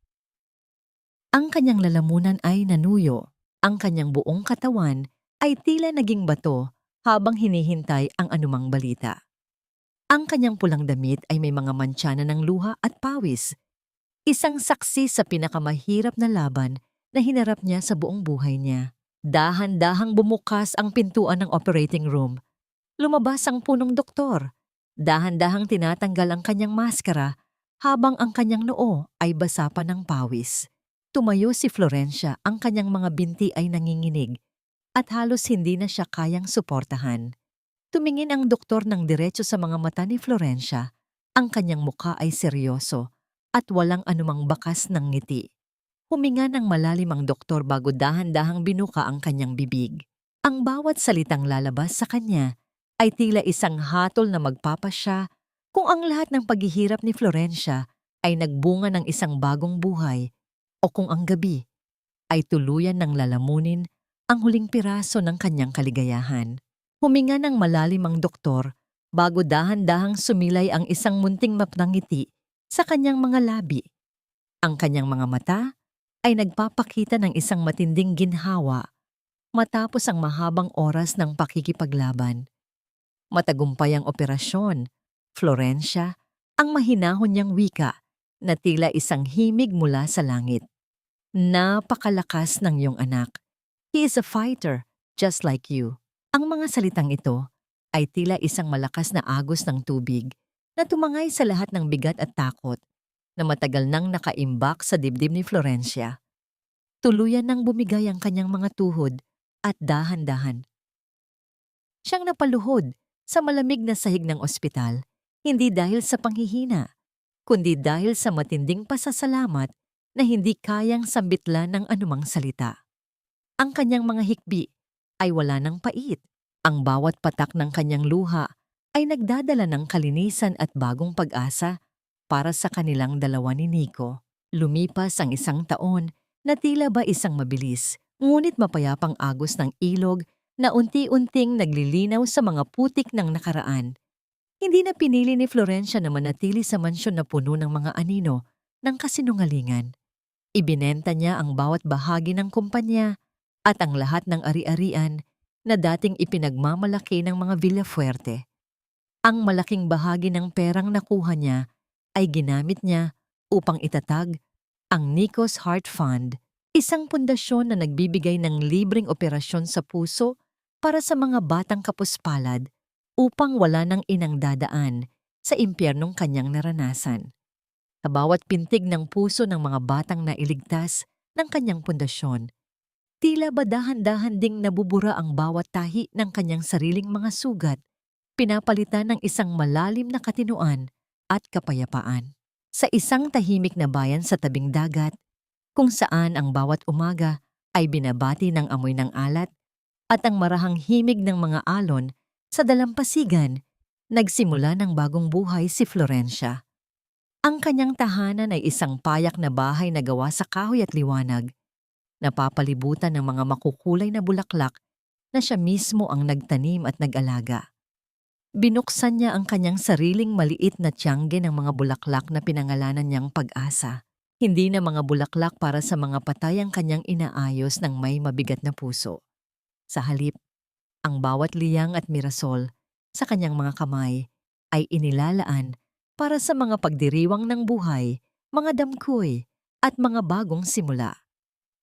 Ang kanyang lalamunan ay nanuyo, ang kanyang buong katawan ay tila naging bato habang hinihintay ang anumang balita. Ang kanyang pulang damit ay may mga mantsana ng luha at pawis, isang saksi sa pinakamahirap na laban na hinarap niya sa buong buhay niya. Dahan-dahang bumukas ang pintuan ng operating room. Lumabas ang punong doktor. Dahan-dahang tinatanggal ang kanyang maskara habang ang kanyang noo ay basa pa ng pawis. Tumayo si Florencia, ang kanyang mga binti ay nanginginig at halos hindi na siya kayang suportahan. Tumingin ang doktor ng diretso sa mga mata ni Florencia. Ang kanyang mukha ay seryoso at walang anumang bakas ng ngiti. Huminga ng malalim ang doktor bago dahan-dahang binuka ang kanyang bibig. Ang bawat salitang lalabas sa kanya ay tila isang hatol na magpapasya kung ang lahat ng paghihirap ni Florencia ay nagbunga ng isang bagong buhay o kung ang gabi ay tuluyan ng lalamunin ang huling piraso ng kanyang kaligayahan. Huminga ng malalim ang doktor bago dahan-dahang sumilay ang isang munting mapnangiti sa kanyang mga labi. Ang kanyang mga mata ay nagpapakita ng isang matinding ginhawa matapos ang mahabang oras ng pakikipaglaban. Matagumpay ang operasyon, Florencia, ang mahinahon niyang wika na tila isang himig mula sa langit. Napakalakas ng iyong anak. He is a fighter, just like you. Ang mga salitang ito ay tila isang malakas na agos ng tubig na tumangay sa lahat ng bigat at takot na matagal nang nakaimbak sa dibdib ni Florencia. Tuluyan nang bumigay ang kanyang mga tuhod at dahan-dahan siyang napaluhod sa malamig na sahig ng ospital, hindi dahil sa panghihina, kundi dahil sa matinding pasasalamat na hindi kayang sambitlan ng anumang salita. Ang kanyang mga hikbi ay wala ng pait. Ang bawat patak ng kanyang luha ay nagdadala ng kalinisan at bagong pag-asa para sa kanilang dalawa ni Nico. Lumipas ang isang taon na tila ba isang mabilis, ngunit mapayapang agos ng ilog na unti-unting naglilinaw sa mga putik ng nakaraan. Hindi na pinili ni Florencia na manatili sa mansyon na puno ng mga anino ng kasinungalingan. Ibinenta niya ang bawat bahagi ng kumpanya at ang lahat ng ari-arian na dating ipinagmamalaki ng mga Villafuerte. Ang malaking bahagi ng perang nakuha niya ay ginamit niya upang itatag ang Nico's Heart Fund, isang pundasyon na nagbibigay ng libreng operasyon sa puso para sa mga batang kapuspalad upang wala nang inang dadaan sa impyernong kanyang naranasan. Sa bawat pintig ng puso ng mga batang nailigtas ng kanyang pundasyon, tila ba dahan-dahan ding nabubura ang bawat tahi ng kanyang sariling mga sugat, pinapalitan ng isang malalim na katinuan at kapayapaan. Sa isang tahimik na bayan sa tabing dagat, kung saan ang bawat umaga ay binabati ng amoy ng alat at ang marahang himig ng mga alon sa dalampasigan, nagsimula ng bagong buhay si Florencia. Ang kanyang tahanan ay isang payak na bahay na gawa sa kahoy at liwanag, napapalibutan ng mga makukulay na bulaklak na siya mismo ang nagtanim at nag-alaga. Binuksan niya ang kanyang sariling maliit na tiyangge ng mga bulaklak na pinangalanan niyang Pag-asa. Hindi na mga bulaklak para sa mga patay ang kanyang inaayos ng may mabigat na puso. Sa halip, ang bawat liyang at mirasol sa kanyang mga kamay ay inilalaan para sa mga pagdiriwang ng buhay, mga damkoy, at mga bagong simula.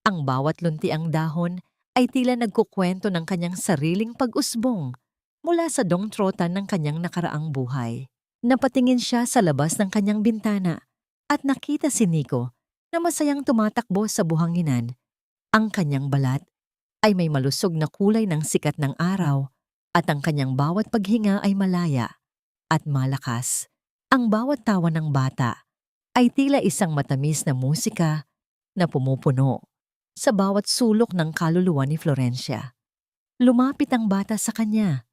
Ang bawat luntiang dahon ay tila nagkukwento ng kanyang sariling pag-usbong mula sa dongtrotan ng kanyang nakaraang buhay. Napatingin siya sa labas ng kanyang bintana at nakita si Nico na masayang tumatakbo sa buhanginan. Ang kanyang balat ay may malusog na kulay ng sikat ng araw at ang kanyang bawat paghinga ay malaya at malakas. Ang bawat tawa ng bata ay tila isang matamis na musika na pumupuno sa bawat sulok ng kaluluwa ni Florencia. Lumapit ang bata sa kanya.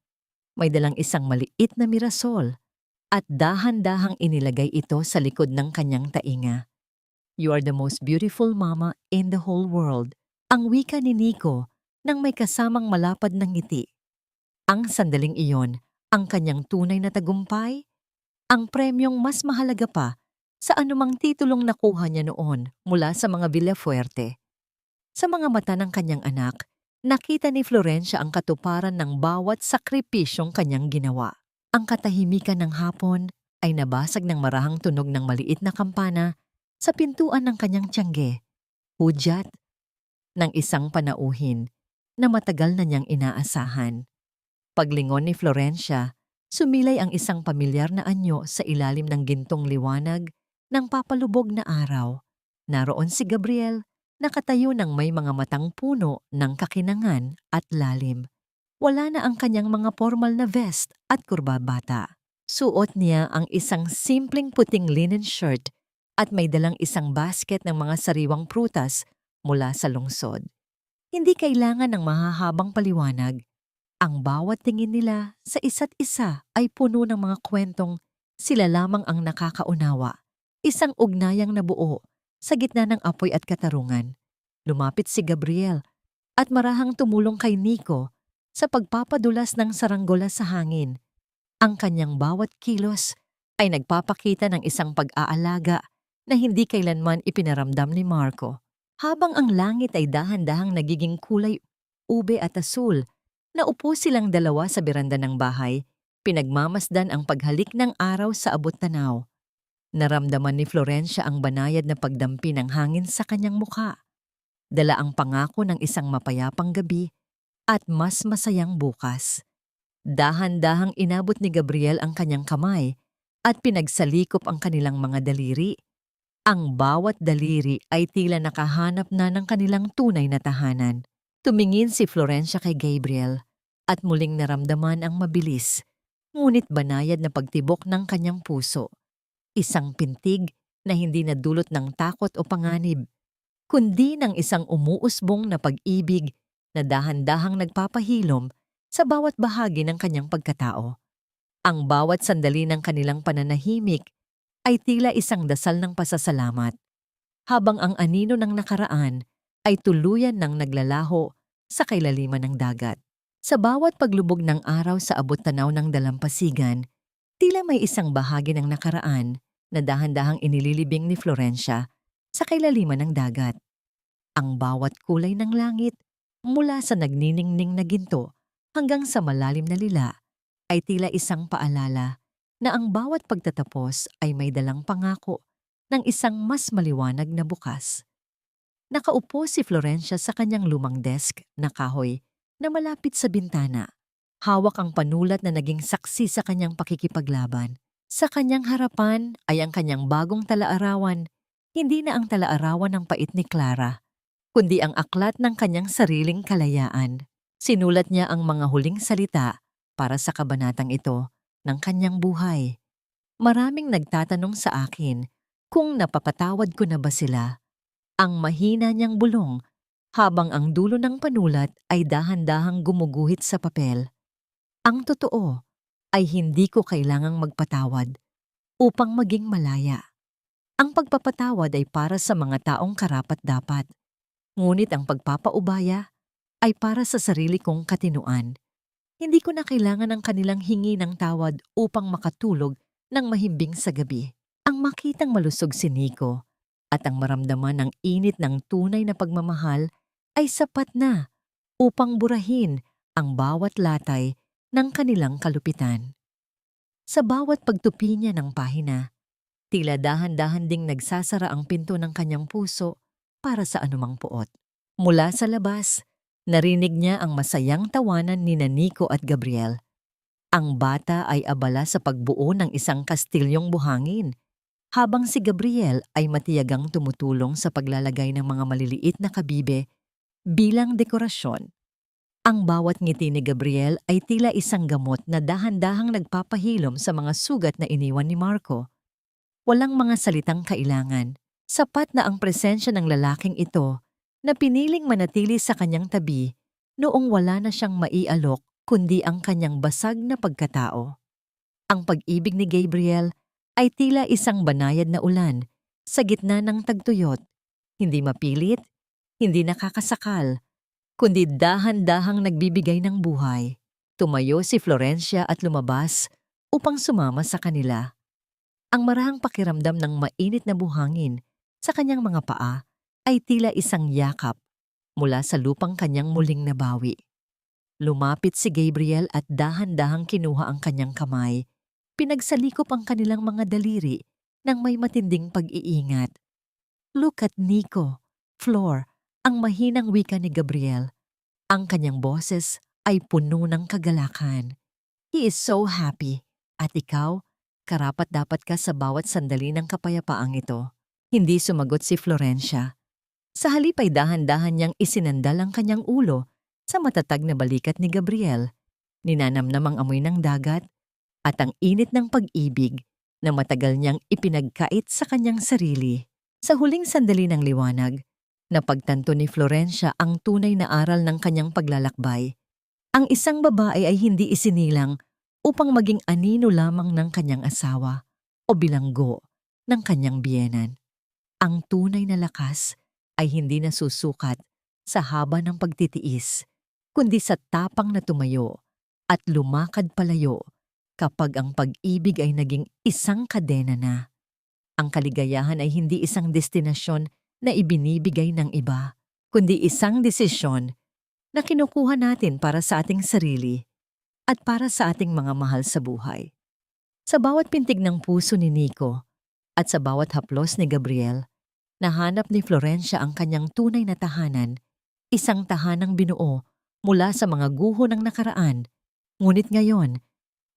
May dalang isang maliit na mirasol at dahan-dahang inilagay ito sa likod ng kanyang tainga. "You are the most beautiful mama in the whole world," ang wika ni Nico nang may kasamang malapad na ngiti. Ang sandaling iyon, ang kanyang tunay na tagumpay, ang premyong mas mahalaga pa sa anumang titulong nakuha niya noon mula sa mga Villafuerte. Sa mga mata ng kanyang anak, nakita ni Florencia ang katuparan ng bawat sakripisyong kanyang ginawa. Ang katahimikan ng hapon ay nabasag ng marahang tunog ng maliit na kampana sa pintuan ng kanyang tiyangge, hudyat ng isang panauhin na matagal na niyang inaasahan. Paglingon ni Florencia, sumilay ang isang pamilyar na anyo sa ilalim ng gintong liwanag ng papalubog na araw. Naroon si Gabriel, nakatayo ng may mga matang puno ng kakinangan at lalim. Wala na ang kanyang mga formal na vest at kurbabata. Suot niya ang isang simpleng puting linen shirt at may dalang isang basket ng mga sariwang prutas mula sa lungsod. Hindi kailangan ng mahahabang paliwanag. Ang bawat tingin nila sa isa't isa ay puno ng mga kwentong sila lamang ang nakakaunawa. Isang ugnayang nabuo sa gitna ng apoy at katarungan. Lumapit si Gabriel at marahang tumulong kay Nico sa pagpapadulas ng saranggola sa hangin. Ang kanyang bawat kilos ay nagpapakita ng isang pag-aalaga na hindi kailanman ipinaramdam ni Marco. Habang ang langit ay dahan-dahang nagiging kulay ube at asul, naupo silang dalawa sa beranda ng bahay, pinagmamasdan ang paghalik ng araw sa abot-tanaw. Naramdaman ni Florencia ang banayad na pagdampi ng hangin sa kanyang mukha. Dala ang pangako ng isang mapayapang gabi at mas masayang bukas. Dahan-dahang inabot ni Gabriel ang kanyang kamay at pinagsalikop ang kanilang mga daliri. Ang bawat daliri ay tila nakahanap na ng kanilang tunay na tahanan. Tumingin si Florencia kay Gabriel at muling naramdaman ang mabilis, ngunit banayad na pagtibok ng kanyang puso. Isang pintig na hindi nadulot ng takot o panganib, kundi ng isang umuusbong na pag-ibig na dahan-dahang nagpapahilom sa bawat bahagi ng kanyang pagkatao. Ang bawat sandali ng kanilang pananahimik ay tila isang dasal ng pasasalamat, habang ang anino ng nakaraan ay tuluyan ng naglalaho sa kailaliman ng dagat. Sa bawat paglubog ng araw sa abot-tanaw ng dalampasigan, tila may isang bahagi ng nakaraan na dahan-dahang inililibing ni Florencia sa kailaliman ng dagat. Ang bawat kulay ng langit, mula sa nagniningning na ginto hanggang sa malalim na lila, ay tila isang paalala na ang bawat pagtatapos ay may dalang pangako ng isang mas maliwanag na bukas. Nakaupo si Florencia sa kanyang lumang desk na kahoy na malapit sa bintana. Hawak ang panulat na naging saksi sa kanyang pakikipaglaban. Sa kanyang harapan ay ang kanyang bagong talaarawan, hindi na ang talaarawan ng pait ni Clara, kundi ang aklat ng kanyang sariling kalayaan. Sinulat niya ang mga huling salita para sa kabanatang ito ng kanyang buhay. Maraming nagtatanong sa akin kung napapatawad ko na ba sila. Ang mahina niyang bulong habang ang dulo ng panulat ay dahan-dahang gumuguhit sa papel. Ang totoo ay hindi ko kailangang magpatawad upang maging malaya. Ang pagpapatawad ay para sa mga taong karapat-dapat, ngunit ang pagpapaubaya ay para sa sarili kong katinuan. Hindi ko na kailangan ng kanilang hingi ng tawad upang makatulog ng mahimbing sa gabi. Ang makitang malusog si Nico at ang maramdaman ng init ng tunay na pagmamahal ay sapat na upang burahin ang bawat latay ng kanilang kalupitan. Sa bawat pagtupi niya ng pahina, tila dahan-dahan ding nagsasara ang pinto ng kanyang puso para sa anumang puot. Mula sa labas, narinig niya ang masayang tawanan ni Nico at Gabriel. Ang bata ay abala sa pagbuo ng isang kastilyong buhangin, habang si Gabriel ay matiyagang tumutulong sa paglalagay ng mga maliliit na kabibe bilang dekorasyon. Ang bawat ngiti ni Gabriel ay tila isang gamot na dahan-dahang nagpapahilom sa mga sugat na iniwan ni Marco. Walang mga salitang kailangan. Sapat na ang presensya ng lalaking ito na piniling manatili sa kanyang tabi noong wala na siyang maialok kundi ang kanyang basag na pagkatao. Ang pag-ibig ni Gabriel ay tila isang banayad na ulan sa gitna ng tagtuyot, hindi mapilit, hindi nakakasakal, kundi dahan-dahang nagbibigay ng buhay. Tumayo si Florencia at lumabas upang sumama sa kanila. Ang marahang pakiramdam ng mainit na buhangin sa kanyang mga paa ay tila isang yakap mula sa lupang kanyang muling nabawi. Lumapit si Gabriel at dahan-dahang kinuha ang kanyang kamay. Pinagsalikop ang kanilang mga daliri ng may matinding pag-iingat. "Look at Nico, Flor," ang mahinang wika ni Gabriel. Ang kanyang boses ay puno ng kagalakan. "He is so happy. At ikaw, karapat-dapat ka sa bawat sandali ng kapayapaang ito." Hindi sumagot si Florencia. Sa halip ay dahan-dahan niyang isinandal ang kanyang ulo sa matatag na balikat ni Gabriel. Ninanamnam ang amoy ng dagat at ang init ng pag-ibig na matagal niyang ipinagkait sa kanyang sarili. Sa huling sandali ng liwanag, napagtanto ni Florencia ang tunay na aral ng kanyang paglalakbay. Ang isang babae ay hindi isinilang upang maging anino lamang ng kanyang asawa o bilanggo ng kanyang biyenan. Ang tunay na lakas ay hindi nasusukat sa haba ng pagtitiis, kundi sa tapang na tumayo at lumakad palayo kapag ang pag-ibig ay naging isang kadena na. Ang kaligayahan ay hindi isang destinasyon na ibinibigay ng iba, kundi isang desisyon na kinukuha natin para sa ating sarili at para sa ating mga mahal sa buhay. Sa bawat pintig ng puso ni Nico at sa bawat haplos ni Gabriel, nahanap ni Florencia ang kanyang tunay na tahanan, isang tahanang binuo mula sa mga guho ng nakaraan, ngunit ngayon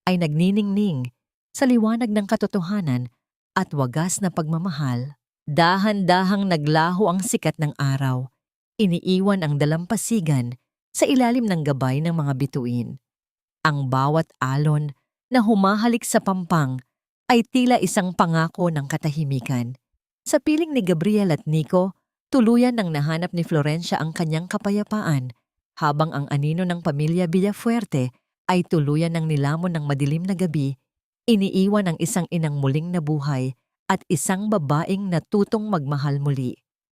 ay nagniningning sa liwanag ng katotohanan at wagas na pagmamahal. Dahan-dahang naglaho ang sikat ng araw, iniiwan ang dalampasigan sa ilalim ng gabay ng mga bituin. Ang bawat alon na humahalik sa pampang ay tila isang pangako ng katahimikan. Sa piling ni Gabriel at Nico, tuluyan nang nahanap ni Florencia ang kanyang kapayapaan, habang ang anino ng pamilya Villafuerte ay tuluyan ng nilamon ng madilim na gabi, iniiwan ang isang inang muling nabuhay at isang babaeng natutong magmahal muli.